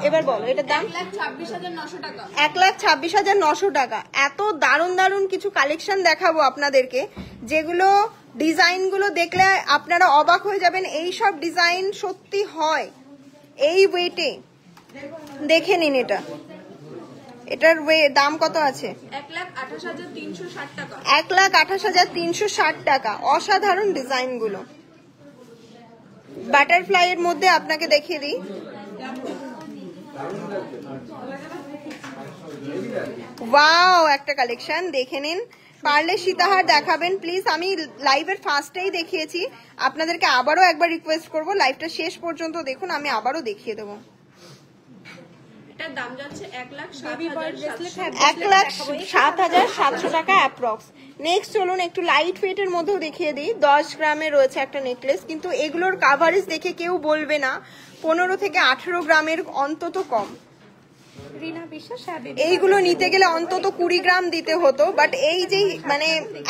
এবার বলো এটার দাম? 1,26,900 টাকা। 1,26,900 টাকা। এত দারুণ দারুণ কিছু কালেকশন দেখাবো আপনাদেরকে, যেগুলো ডিজাইনগুলো দেখলে আপনারা অবাক হয়ে যাবেন। এই সব ডিজাইন সত্যি হয় এই ওয়েটে। দেখে নিন এটা, এটার দাম কত আছে? 1,28,360 টাকা। 1,28,360 টাকা। অসাধারণ ডিজাইনগুলো। বাটারফ্লাই এর মধ্যে আপনাকে দেখিয়ে দিই, ওয়াও একটা কালেকশন দেখে নিন। পারলে সীতাহার দেখাবেন প্লিজ। আমি লাইভের ফার্স্টেই দেখিয়েছি, আপনাদেরকে আবারও একবার রিকোয়েস্ট করব, লাইভটা শেষ পর্যন্ত দেখুন, আমি আবারও দেখিয়ে দেবো। এটার দাম যাচ্ছে বেবি বার্ড ব্রেসলেট, 1,07,700 টাকা অ্যাপ্রক্স। নেক্সট চলুন একটু লাইট ওয়েটের মধ্যেও দেখিয়ে দিই। 10 গ্রামের রয়েছে একটা নেকলেস, কিন্তু এগুলোর কাভারেজ দেখে কেউ বলবে না 15 থেকে 18 গ্রামের অন্তত কম। রিনা বিশ্বাস, হ্যাঁ এইগুলো নিতে গেলে অন্তত 20 গ্রাম দিতে হতো, বাট এই যে মানে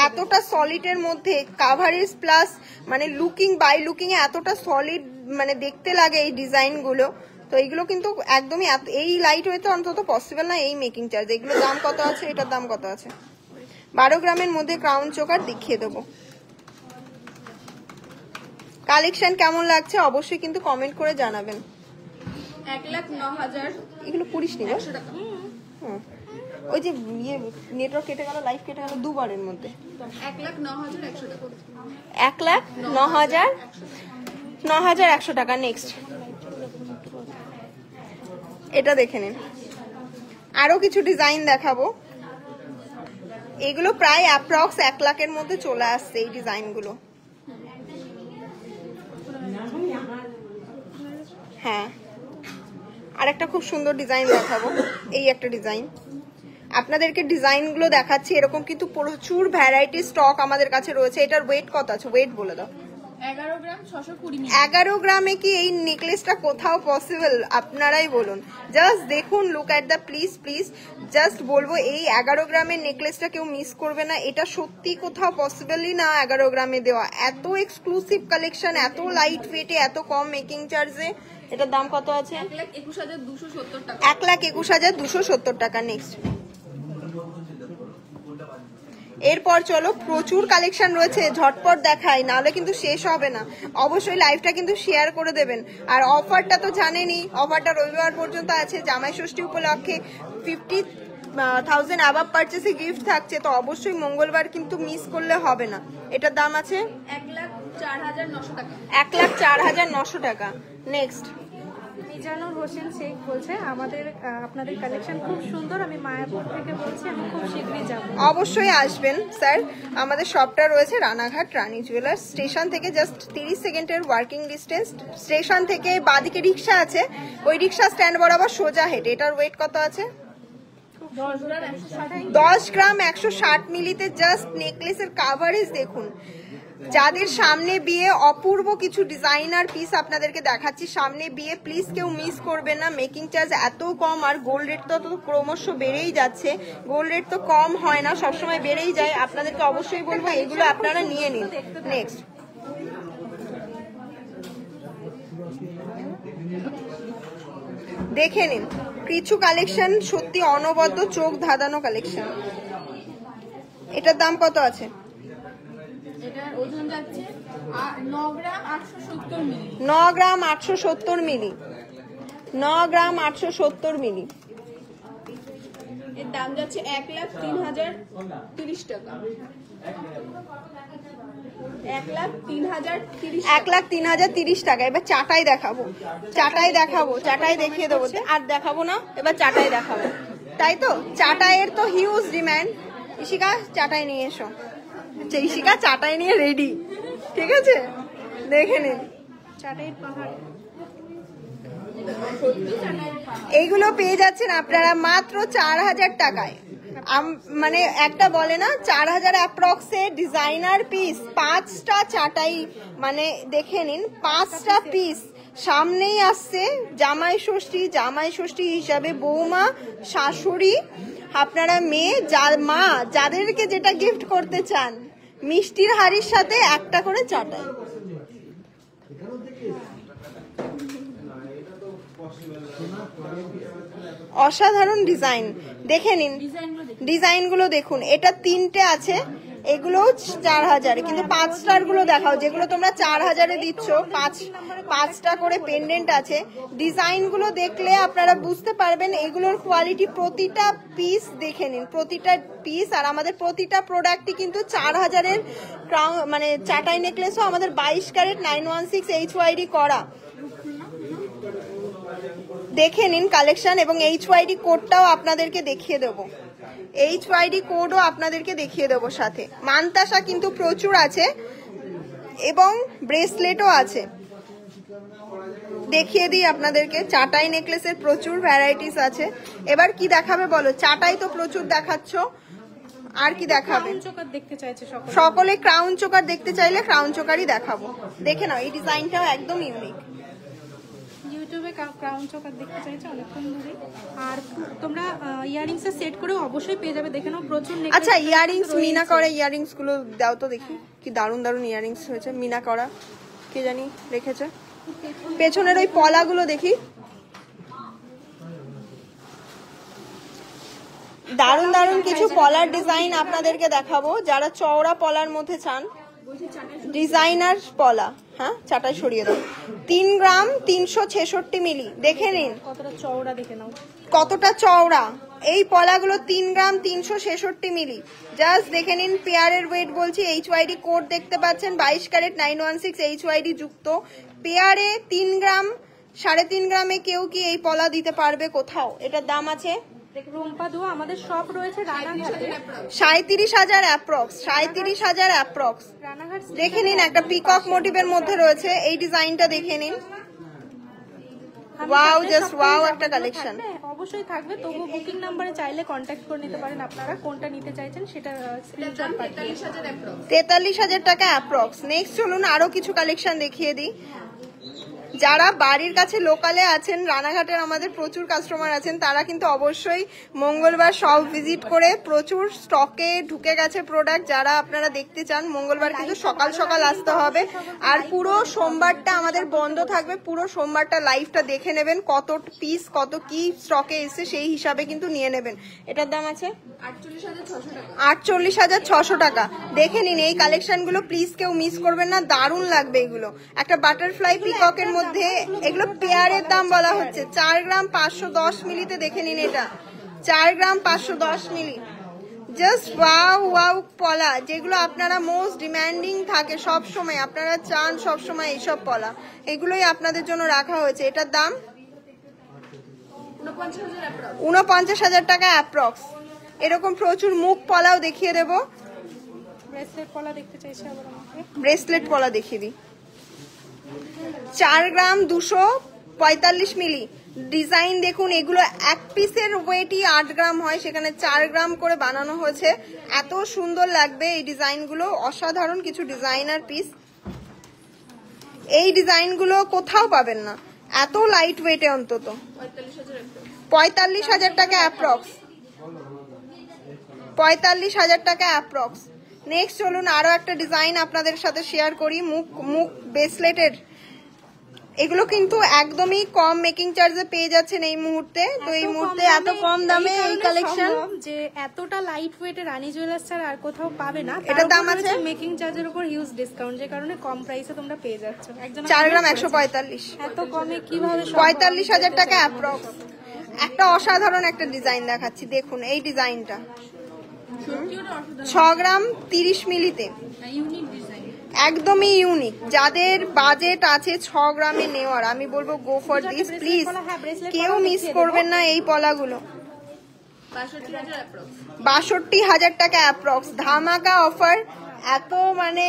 এতটা সলিডের মধ্যে কাভারেজ প্লাস মানে লুকিং বাই লুকিং এ এতটা সলিড মানে দেখতে লাগে এই ডিজাইনগুলো, তো এইগুলো কিন্তু একদমই এই লাইট ওয়েতে অন্তত পসিবল না এই মেকিং চার্জ। এগুলোর দাম কত আছে? এটার দাম কত আছে? 12 গ্রামের মধ্যে ক্রাউন চোকার দেখিয়ে দেবো। কালেকশন কেমন লাগছে অবশ্যই কিন্তু কমেন্ট করে জানাবেন। 1,09,100 এগুলো করিস নি টাকা। ওই যে ইয়ে নেটওয়ার্ক কেটে গেল, লাইভ কেটে গেল দুবারের মধ্যে। 1,09,100 টাকা। 1,09,100 টাকা। নেক্সট এটা দেখে নিন, আরো কিছু ডিজাইন দেখাবো। এগুলো প্রায় অ্যাপ্রক্স 1 লাখের মধ্যে চলে আসছে এই ডিজাইনগুলো। হ্যাঁ, আর একটা খুব সুন্দর ডিজাইন দেখাবো। এই একটা ডিজাইন আপনাদেরকে ডিজাইনগুলো দেখাচ্ছি, এরকম কিন্তু প্রচুর ভ্যারাইটি স্টক আমাদের কাছে রয়েছে। এটার ওয়েট কত আছে? ওয়েট বলে দাও। 11 গ্রাম 620 মিলি। 11 গ্রামে কি এই নেকলেসটা কোথাও পসিবল? আপনারাই বলুন। জাস্ট দেখুন, look at the please just বলবো এই 11 গ্রামের নেকলেসটা কেউ মিস করবে না। এটা সত্যি কোথাও পসিবলই না 11 গ্রামে দেওয়া। এত এক্সক্লুসিভ কালেকশন, এত লাইট ওয়েটে, এত কম মেকিং চার্জে। এটার দাম কত আছে? 1,21,270 টাকা। 1,21,270 টাকা। নেক্সট এরপর চলো, প্রচুর কালেকশন রয়েছে, ঝটপট দেখাই, নাহলে কিন্তু শেষ হবে না। অবশ্যই লাইভটা কিন্তু শেয়ার করে দেবেন। আর অফারটা তো জানেনই, অফারটা রবিবার পর্যন্ত আছে, জামাই ষষ্ঠী উপলক্ষে 50,000 অ্যাবাভ পারচেসে গিফট থাকছে, তো অবশ্যই মঙ্গলবার কিন্তু মিস করলে হবে না। এটার দাম আছে 1,04,900 টাকা। 1,04,900 টাকা। নেক্সট, মিজানুর হোসেন শেখ বলছে আপনাদের কালেকশন খুব সুন্দর, আমি মায়াপুর থেকে বলছি, আমি খুব শীঘ্রই যাব। অবশ্যই আসবেন স্যার। আমাদের শপটা রয়েছে রানাঘাট রানী জুয়েলার্স স্টেশন থেকে জাস্ট 30 সেকেন্ডের ওয়ার্কিং ডিস্টেন্স। স্টেশন থেকে বাদিকে রিক্সা আছে, ওই রিক্সা স্ট্যান্ড বরাবর সোজা হেঁটে। এটার ওয়েট কত আছে? 10 গ্রাম 160 মিলিতে। জাস্ট নেকলেসের কাভারেজ দেখুন। যাদের সামনে বিয়ে, অপূর্ব কিছু ডিজাইনার পিস আপনাদেরকে দেখাচ্ছি। সামনে বিয়ে, প্লিজ কেউ মিস করবেন না। মেকিং চার্জ এত কম, আর গোল্ড রেট তো ক্রমশ বেড়েই যাচ্ছে। গোল্ড রেট তো কম হয় না, সবসময় বেড়েই যায়। আপনাদেরকে অবশ্যই বলবো এগুলো আপনারা নিয়ে নিন। নেক্সট, দেখে নিন কিছু কালেকশন, সত্যি অনবদ্য চোখ ধাঁধানো কালেকশন। এটার দাম কত আছে? এটার ওজন যাচ্ছে 9 গ্রাম 870 মিলি। 9 গ্রাম 870 মিলি। 9 গ্রাম 870 মিলি। এর দাম যাচ্ছে 1,03,030 টাকা। 1,03,030 টাকা। এবার চাটাই দেখাবো, চাটাই দেখাবো, চাটাই দেখিয়ে দেবো। আর দেখাবো না, এবার চাটাই দেখাবো, তাই তো? চাটাইয়ের তো হিউজ ডিমান্ড। ইশিকা চাটাই নিয়ে এসো। আচ্ছা, ইশিকা চাটাই নিয়ে রেডি, ঠিক আছে? দেখে নিন চাটাইয়ের পাহাড়। এইগুলো পেয়ে যাচ্ছেন আপনারা মাত্র 4,000 টাকায়। মানে একটা বলে না 4,000 অ্যাপ্রক্সে ডিজাইনার পিস, 5টা চাটাই, মানে দেখে নিন 5টা পিস। সামনেই আসছে জামাই ষষ্ঠী। জামাই ষষ্ঠী হিসাবে বৌমা, শাশুড়ি, আপনারা মেয়ে, মা, যাদেরকে যেটা গিফট করতে চান, মিষ্টির হাড়ির সাথে একটা করে চাটাই। অসাধারণ ডিজাইন, দেখে নিন ডিজাইনগুলো দেখুন। এটা 3টে আছে, এগুলো 4,000, কিন্তু 5টার গুলো দেখাও, যেগুলো তোমরা 4,000-এ দিচ্ছ। 5টা করে পেন্ডেন্ট আছে। ডিজাইনগুলো দেখলে আপনারা বুঝতে পারবেন এগুলোর কোয়ালিটি। প্রতিটা পিস দেখে নিন, প্রতিটা পিস। আর আমাদের প্রতিটা প্রোডাক্টই কিন্তু 4,000-এর মানে চাটাই নেকলেসও আমাদের 22 ক্যারেট 916 HYD করা। দেখে নিন কালেকশন, এবং HYD কোডটাও আপনাদেরকে দেখিয়ে দেবো। HYD কোডও আপনাদেরকে দেখিয়ে দেবো সাথে। মানতাসা কিন্তু প্রচুর আছে, এবং ব্রেসলেটও আছে। দেখিয়ে দিই আপনাদেরকে, চাটাই নেকলেসের প্রচুর ভ্যারাইটিস আছে। এবার কি দেখাবে বলো? চাটাই তো প্রচুর দেখাচ্ছ, আর কি দেখাবে? দেখতে চাইছে সকলে ক্রাউন চোকার দেখতে চাইলে ক্রাউন চোকারই দেখাবো। দেখে নাও, এই ডিজাইনটাও একদম ইউনিক। ইউটিউবে ক্রাউন চোকার দেখতে চাইছে অনেকক্ষণ ধরে। আর তোমরা ইয়ারিংস এর সেট করে অবশ্যই পেয়ে যাবে, দেখে নাও প্রচুর। আচ্ছা, ইয়ারিংস মিনা করা ইয়ারিংস গুলো দাও তো দেখি, কি দারুন দারুন ইয়ারিংস হয়েছে। মিনা করা কে জানি রেখেছে। পেছনের ওই পলাগুলো দেখি, দারুন দারুন কিছু পলার ডিজাইন আপনাদেরকে দেখাবো। যারা চওড়া পলার মধ্যে চান, ডিজাইনার পলা। হ্যাঁ, চাটাই সরিয়ে দাও। 3 গ্রাম 366 মিলি। দেখে নিন কতটা চওড়া, দেখে নাও কতটা চওড়া। এই পলাগুলো 3 গ্রাম 366 মিলি। জাস্ট দেখে নিন। পেয়ারের ওয়েট বলছি, HYD কোড দেখতে পাচ্ছেন, 22 ক্যারেট 916 HYD যুক্ত। পেয়ারে 3 গ্রাম 3.5 গ্রামে কেউ কি এই পলা দিতে পারবে কোথাও? এটার দাম আছে রুম্পা দু। আমাদের সব রয়েছে রানাঘাটে। 37,000 অ্যাপ্রক্স। 37,000 অ্যাপ্রক্স। দেখে নিন, একটা পিকক মোটিভের মধ্যে রয়েছে। এই ডিজাইনটা দেখে নিন। ওয়াও, জাস্ট ওয়াও একটা কালেকশন। অবশ্যই থাকবে, তবু বুকিং নাম্বারে চাইলে কন্ট্যাক্ট করে নিতে পারেন আপনারা, কোনটা নিতে চাইছেন সেটা স্ক্রিনশট পাঠিয়ে। 43,000 টাকা অ্যাপ্রক্স। নেক্সট চলুন আরো কিছু কালেকশন দেখিয়ে দিই। যারা বাড়ির কাছে লোকালে আছেন, রানাঘাটের আমাদের প্রচুর কাস্টমার আছেন, তারা কিন্তু অবশ্যই মঙ্গলবার সব ভিজিট করে, প্রচুর স্টকে ঢুকে গেছে প্রোডাক্ট। যারা আপনারা দেখতে চান মঙ্গলবার কিন্তু সকাল সকাল আসতে হবে। আর পুরো সোমবারটা আমাদের বন্ধ থাকবে, পুরো সোমবারটা লাইভটা দেখে নেবেন, কত পিস কত কি স্টকে এসে সেই হিসাবে কিন্তু নিয়ে নেবেন। এটার দাম আছে 48,600 টাকা। দেখে নিন এই কালেকশনগুলো, প্লিজ কেউ মিস করবেন না, দারুণ লাগবে এগুলো। একটা বাটারফ্লাই পিককের মধ্যে, এগুলো পেয়ারের দাম বলা হচ্ছে। 4 গ্রাম 510 মিলিতে দেখে নিন, এটা 4 গ্রাম 510 মিলি। জাস্ট ওয়াও ওয়াও পলা, যেগুলো আপনারা মোস্ট ডিমান্ডিং থাকে সব সময়, আপনারা চান সব সময় এইসব পলা, এগুলোই আপনাদের জন্য রাখা হয়েছে। এটার দাম 49,000 টাকা অ্যাপ্রক্স। এরকম প্রচুর মুখ পলাও দেখিয়ে দেবো। ব্রেসলেট পলা দেখতে চাইছি আবার আমাকে। ব্রেসলেট পলা দেখিয়ে দিই। 4 গ্রাম 245 মিলি। ডিজাইন দেখুন, এগুলো এক পিসের ওয়েটই 8 গ্রাম হয়, সেখানে 4 গ্রাম করে বানানো হয়েছে। এত সুন্দর লাগবে এই ডিজাইনগুলো, অসাধারণ কিছু ডিজাইনার পিস। এই ডিজাইনগুলো কোথাও পাবেন না, এত লাইট ওয়েটে। অন্তত 45,000 টাকা অ্যাপ্রক্স। 45,000 টাকা অ্যাপ্রক্স। নেক্সট চলুন আরো একটা ডিজাইন আপনাদের সাথে শেয়ার করি। মুখ ব্রেসলেটের, এগুলো কিন্তু একদমই কম মেকিং চার্জে পেয়ে যাচ্ছেন এই মুহূর্তে। তো এই মুহূর্তে এত কম দামে এই কালেকশন, যে এতটা লাইট ওয়েটে রানী জুয়েলার্স ছাড়া আর কোথাও পাবে না। এটার দাম আছে মেকিং চার্জের উপর হিউজ ডিসকাউন্ট, যে কারণে কম প্রাইসে তোমরা পেয়ে যাচ্ছ। 4 গ্রাম 145। এত কমে কিভাবে? 45,000 টাকা অ্যাপ্রক্স। একটা অসাধারণ একটা ডিজাইন দেখাচ্ছি, দেখুন এই ডিজাইনটা 6 গ্রাম 30 মিলিতে, একদমই ইউনিক। যাদের বাজেট আছে 6 গ্রামে নেওয়ার, আমি বলবো গো ফর দিস প্লিজ, কেউ মিস করবেন না এই পলাগুলো। 62,000 টাকা অ্যাপ্রক্স। ধামাকা অফার, এত মানে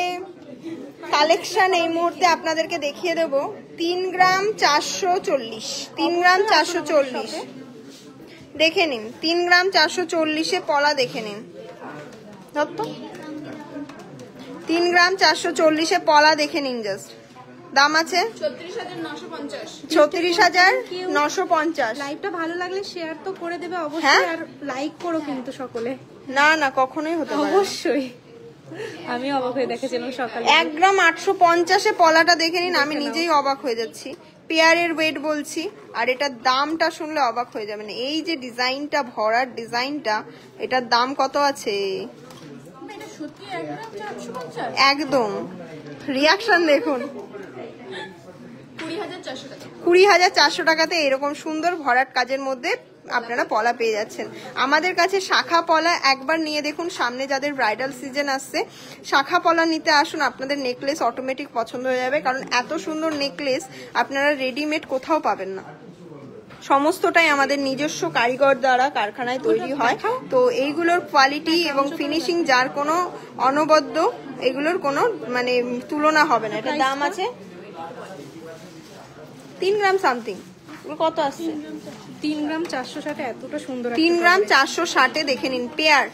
কালেকশন এই মুহূর্তে আপনাদেরকে দেখিয়ে দেবো। 3 গ্রাম 440, 3 গ্রাম 440 দেখে নিন। 3 গ্রাম 440-এ পলা দেখে নিন। 3 গ্রাম 440-এ পলা দেখে নিন। জাস্ট দাম আছে 36,950। লাইভটা ভালো লাগলে শেয়ার তো করে দেবে অবশ্যই, আর লাইক করো কিন্তু সকলে। না না, কখনোই হতে পারে। অবশ্যই, আমি অবাক হয়ে দেখেছিলাম সকালে। 1 গ্রাম 850-এ পলাটা দেখে নিন, আমি নিজেই অবাক হয়ে যাচ্ছি। পেয়ারের ওয়েট বলছি, আর এটার দামটা শুনলে অবাক হয়ে যাবেন। এই যে ডিজাইনটা, ভরার ডিজাইনটা, এটার দাম কত আছে একদম। রিয়াকশন দেখুন। 20,400 টাকাতে এরকম সুন্দর ভরাট কাজের মধ্যে আপনারা পলা পেয়ে যাচ্ছেন। আমাদের কাছে শাখা পলা একবার নিয়ে দেখুন, সামনে যাদের ব্রাইডাল সিজন আসছে, শাখা পলা নিতে আসুন, আপনাদের নেকলেস অটোমেটিক পছন্দ হয়ে যাবে। কারণ এত সুন্দর নেকলেস আপনারা রেডিমেড কোথাও পাবেন না, সমস্তটাই আমাদের নিজস্ব কারিগর দ্বারা কারখানায় তৈরি হয়। তো এইগুলোর কোয়ালিটি এবং ফিনিশিং যার কোনো অনবদ্য, এগুলোর কোনো মানে তুলনা হবে না। এটার দাম আছে 3 গ্রাম সামথিং। কত আসছে? 3 গ্রাম 460, এতটা সুন্দর। 3 গ্রাম 460-এ দেখে নিন পেয়ার।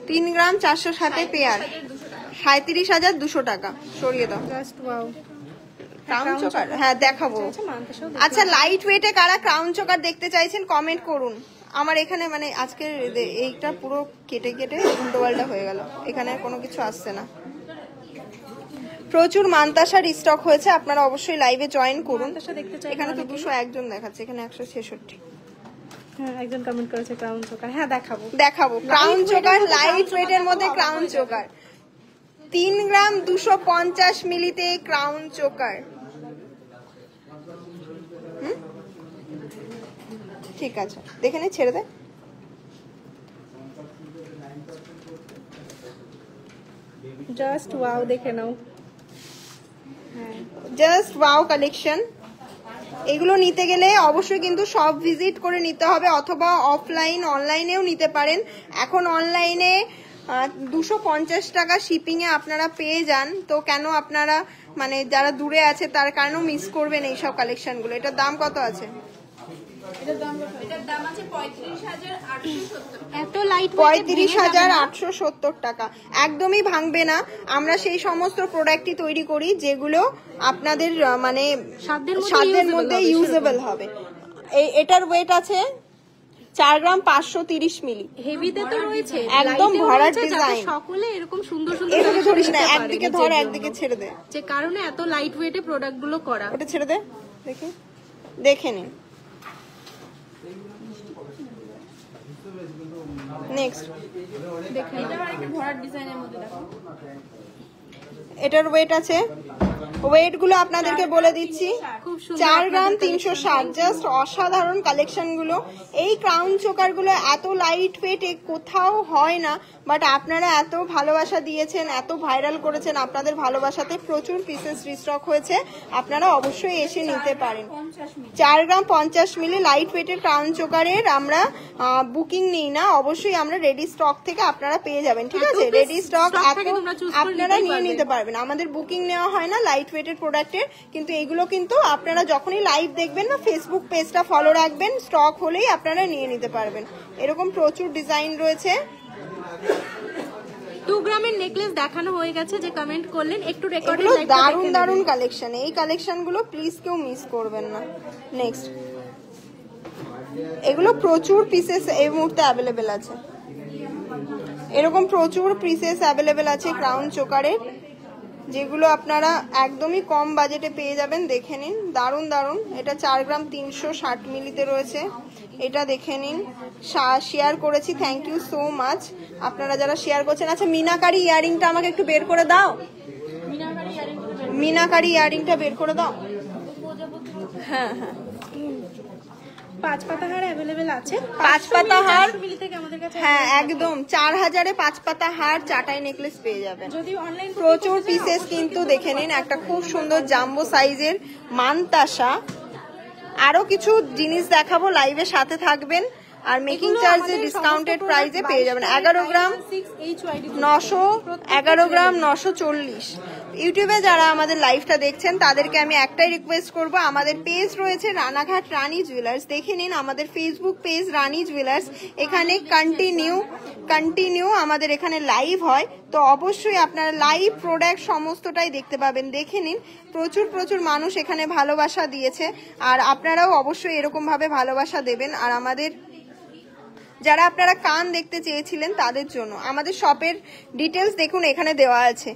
3 গ্রাম 460-এ পেয়ার 37,200 টাকা। সরিয়ে দাও। Just wow. ক্রাউন চোকার, হ্যাঁ দেখাবো। আচ্ছা, লাইট ওয়েটে কারা ক্রাউন চোকার দেখতে চাইছেন কমেন্ট করুন। আমার এখানে মানে আজকের এইটা পুরো কেটে কেটে উল্টোপাল্টা হয়ে গেল, এখানে কোনো কিছু আসছে না। প্রচুর মান্তাসার স্টক হয়েছে, আপনারা অবশ্যই লাইভে জয়েন করুন। এখানে তো 201 জন দেখাচ্ছে, এখানে 166। হ্যাঁ, একজন কমেন্ট করেছে ক্রাউন চোকার। হ্যাঁ দেখাবো। ক্রাউন চোকার লাইট ওয়েটের মধ্যে ক্রাউন চোকার 3 গ্রাম 250 মিলিতে ক্রাউন চোকার। ঠিক আছে, দেখে নে, ছেড়ে দে। জাস্ট ওয়াও, দেখে নাও। Just wow collection. এগুলো নিতে গেলে অবশ্যই কিন্তু সব ভিজিট করে নিতে হবে, অথবা অফলাইন অনলাইনেও নিতে পারেন। এখন অনলাইনে 250 টাকা শিপিং এ আপনারা পেয়ে যান, তো কেন আপনারা মানে যারা দূরে আছে তার কারণেও মিস করবেন এইসব কালেকশনগুলো। এটার দাম কত আছে? এটার দাম আছে 35,870 এত লাইট 35,870 টাকা। একদমই ভাঙবে না। আমরা সেই সমস্ত প্রোডাক্টই তৈরি করি যেগুলো আপনাদের মানে সাধ্যের মধ্যে ইউজেবল হবে। এটার ওয়েট আছে 4 গ্রাম 530 মিলি। হেভিতে তো রয়েছে, একদম লাইটেও ভরাট রয়েছে, যাতে ডিজাইন। সকলে এরকম সুন্দর সুন্দর এটাকে collection ধরিস না, নিতে পারে একদিকে নিজের ধর জন্য। একদিকে ছেড়ে দে। যে কারণে এত লাইট ওয়েটে প্রোডাক্ট গুলো করা। ওটা ছেড়ে দে, দেখি দেখে নিন। নেক্সট দেখেন এটা আরেকটা ভরাট ডিজাইনের মধ্যে দেখো। এটার ওয়েট আছে, ওয়েট গুলো আপনাদেরকে বলে দিচ্ছি। খুব সুন্দর 4 গ্রাম 360, জাস্ট অসাধারণ কালেকশন গুলো। এই ক্রাউন চোকার গুলো এত লাইট ওয়েট কোথাও হয় না, বাট আপনারা এত ভালোবাসা দিয়েছেন, এত ভাইরাল করেছেন, আপনাদের ভালোবাসাতে প্রচুর পিসেস রিস্টক হয়েছে। আপনারা অবশ্যই এসে নিতে পারেন। 4 গ্রাম 50 মিলি লাইট ওয়েটের ক্রাউন চোকারের আমরা বুকিং নিই না, অবশ্যই আমরা রেডি স্টক থেকে আপনারা পেয়ে যাবেন। ঠিক আছে, রেডি স্টক আপনারা নিয়ে নিতে পারবেন। আমাদের বুকিং নেওয়া হয় না লাইট ওয়েটের প্রোডাক্টের, কিন্তু এগুলো কিন্তু আপনারা যখনই লাইভ দেখবেন না, ফেসবুক পেজটা ফলো রাখবেন, স্টক হলেই আপনারা নিয়ে নিতে পারবেন। এরকম প্রচুর ডিজাইন রয়েছে। 2 গ্রামের নেকলেস দেখানো হয়ে গেছে, যে কমেন্ট করলেন একটু রেকর্ডে এগুলো দারুণ দারুণ কালেকশন। এই কালেকশন গুলো প্লিজ কেউ মিস করবেন না। নেক্সট, এগুলো প্রচুর পিসেস এই মুহূর্তে অ্যাভেলেবেল আছে। এরকম প্রচুর পিসেস অ্যাভেলেবেল আছে ক্রাউন চোকারের, যেগুলো আপনারা একদমই কম বাজেটে পেয়ে যাবেন। দেখে নিন, দারুণ দারুণ। এটা 4 গ্রাম 360 মিলিতে রয়েছে। এটা দেখে নিন, শেয়ার করেছি, থ্যাংক ইউ সো মাচ আপনারা যারা শেয়ার করছেন। আচ্ছা, মিনাকারি ইয়ারিংটা আমাকে একটু বের করে দাও। মিনাকারি ইয়ারিংটা বের করে দাও। হ্যাঁ হ্যাঁ, 5 পাতা হার अवेलेबल আছে। 5 পাতা হার মিলি থেকে আমাদের কাছে, হ্যাঁ একদম 4000-এ 5 পাতা হার, চাটাই নেকলেস পেয়ে যাবেন। যদি অনলাইন প্রচুর পিসেস কিন্তু দেখে নিন। একটা খুব সুন্দর জাম্বো সাইজের মানতাসা। আরো কিছু জিনিস দেখাবো, লাইভের সাথে থাকবেন। আর মেকিং চার্জে ডিসকাউন্টেড প্রাইসে পেয়ে যাবেন। 11 গ্রাম 900, 11 গ্রাম 940। ইউটিউবে যারা আমাদের লাইভটা দেখছেন তাদেরকে আমি একটাই রিকোয়েস্ট করব, আমাদের পেজ রয়েছে রানাঘাট রানী জুয়েলার্স, দেখে নিন আমাদের ফেসবুক পেজ রানী জুয়েলার্স। এখানে কন্টিনিউ আমাদের এখানে লাইভ হয়, তো অবশ্যই আপনারা লাইভ প্রোডাক্ট সমস্তটাই দেখতে পাবেন। দেখে নিন, প্রচুর মানুষ এখানে ভালোবাসা দিয়েছে, আর আপনারাও অবশ্যই এরকম ভাবে ভালোবাসা দেবেন। আর আমাদের যারা আপনারা কান দেখতে চেয়েছিলেন তাদের জন্য আমাদের শপের ডিটেলস দেখুন, এখানে দেওয়া আছে।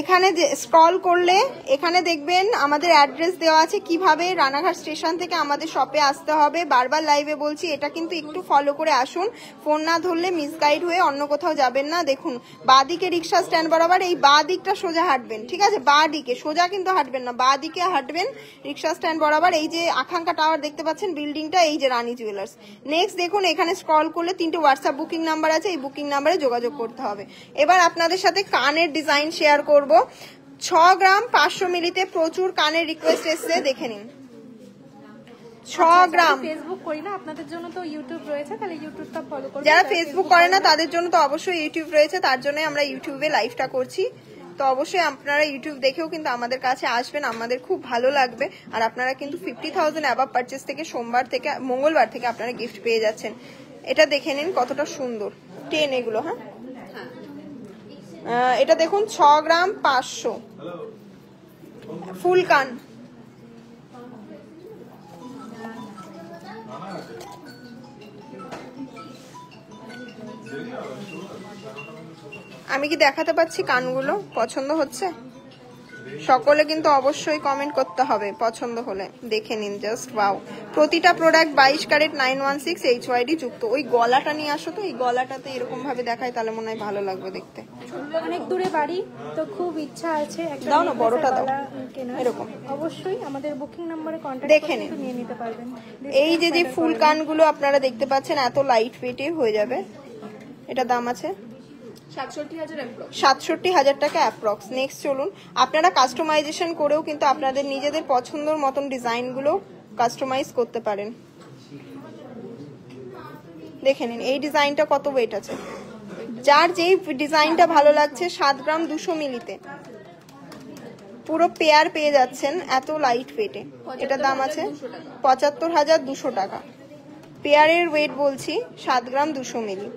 এখানে স্ক্রল করলে এখানে দেখবেন আমাদের অ্যাড্রেস দেওয়া আছে, কিভাবে রানাঘাট স্টেশন থেকে আমাদের শপে আসতে হবে। বারবার লাইভে বলছি, এটা কিন্তু একটু ফলো করে আসুন, ফোন না ধরলে মিসগাইড হয়ে অন্য কোথাও যাবেন না। দেখুন, বাঁ দিকে রিক্সা স্ট্যান্ড বরাবর, এই বাঁ দিকটা সোজা হাঁটবেন, ঠিক আছে, বাঁ দিকে সোজা কিন্তু হাঁটবেন না, বাঁ দিকে হাঁটবেন রিক্সা স্ট্যান্ড বরাবর। এই যে আকাঙ্ক্ষা টাওয়ার দেখতে পাচ্ছেন বিল্ডিংটা, এই যে রানী জুয়েলার্স। নেক্সট দেখুন, এখানে স্ক্রল করলে 3টে হোয়াটসঅ্যাপ বুকিং নাম্বার আছে, এই বুকিং নাম্বারে যোগাযোগ করতে হবে। এবার আপনাদের সাথে কানের ডিজাইন শেয়ার করব। 6 গ্রাম 500 মিলিতে প্রচুর কানের রিকোয়েস্ট এসছে, দেখে নিন। 6 গ্রাম, ফেসবুক করি না, আপনাদের জন্য তো ইউটিউব রয়েছে, তাহলে ইউটিউবটা ফলো করুন। যারা ফেসবুক করে না তাদের জন্য তো অবশ্যই ইউটিউব রয়েছে, তার জন্য আমরা ইউটিউবে লাইভটা করছি। তো অবশ্যই আপনারা ইউটিউব দেখেও কিন্তু আমাদের কাছে আসবেন, আমাদের খুব ভালো লাগবে। আর আপনারা কিন্তু 50,000 অ্যাবাভ পারচেস থেকে সোমবার থেকে মঙ্গলবার থেকে আপনারা গিফট পেয়ে যাচ্ছেন। এটা দেখে নিন কতটা সুন্দর 10 এগুলো। হ্যাঁ, এটা দেখুন 6 গ্রাম 500 ফুল কান। আমি কি দেখাতে পাচ্ছি কানগুলো? পছন্দ হচ্ছে? সকলে কিন্তু অবশ্যই কমেন্ট করতে হবে পছন্দ হলে। দেখে নিন, জাস্ট ওয়াও। প্রতিটা প্রোডাক্ট 22 ক্যারেট 916 HYD যুক্ত। ওই গলাটা নিয়ে আসো তো, এই গলাটাতে এরকম ভাবে দেখায়, তাহলে মনে হয় ভালো লাগবে দেখতে। অনেক দূরে বাড়ি, তো খুব ইচ্ছা আছে একটা দাও না, বড়টা দাও, কেনার। এরকম অবশ্যই আমাদের বুকিং নম্বরে কন্টাক্ট দেখে করে নিন। নিয়ে নিতে পারবেন। এই যে ফুল কানগুলো আপনারা দেখতে পাচ্ছেন, এত লাইট ওয়েটে হয়ে যাবে। এটা দাম আছে 67,000 টাকা অ্যাপ্রক্স। নেক্সট চলুন, আপনারা কাস্টমাইজেশন করেও কিন্তু আপনাদের নিজেদের পছন্দের মতন ডিজাইনগুলো কাস্টমাইজ করতে পারেন। দেখে নিন এই ডিজাইনটা কত ওয়েট আছে, যার যেই ডিজাইনটা ভালো লাগছে। 7 গ্রাম 200 মিলিতে পুরো পেয়ার পেয়ে যাচ্ছেন এত লাইট ওয়েটে। এটার দাম আছে 75,200 টাকা। পেয়ারের ওয়েট বলছি 7 গ্রাম 200 মিলি।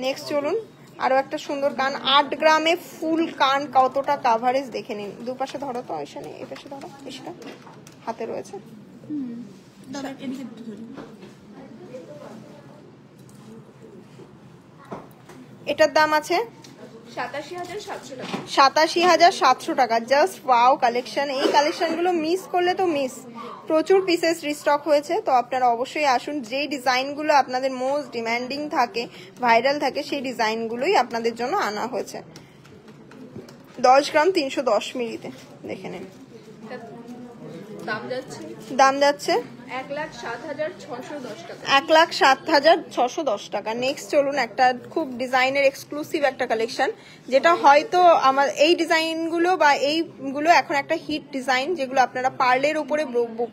নেক্সট চলুন আরো একটা সুন্দর কান, 8 গ্রামে ফুল কান, কতটা কাভারেজ দেখে নিন। দুপাশে ধরো তো, এখানে এই পাশে ধরো, এসটা হাতে রয়েছে। এটার দাম আছে 87,700 টাকা। 87,700 টাকা। Just wow collection. এই কালেকশনগুলো মিস করলে তো মিস। প্রচুর পিসেস রিস্টক হয়েছে, তো আপনারা অবশ্যই আসুন। যেই ডিজাইনগুলো আপনাদের মোস্ট ডিমান্ডিং থাকে, ভাইরাল থাকে, সেই ডিজাইনগুলোই আপনাদের জন্য আনা হয়েছে। 10 গ্রাম 310 মিলিতে দেখে নিন। দাম যাচ্ছে 1,07,610 টাকা। 1,07,610 টাকা। নেক্সট চলুন একটা খুব ডিজাইনের এক্সক্লুসিভ একটা কালেকশন, যেটা হয়তো আমার এই ডিজাইনগুলো বা এইগুলো এখন একটা হিট ডিজাইন, যেগুলো আপনারা পার্লের উপরে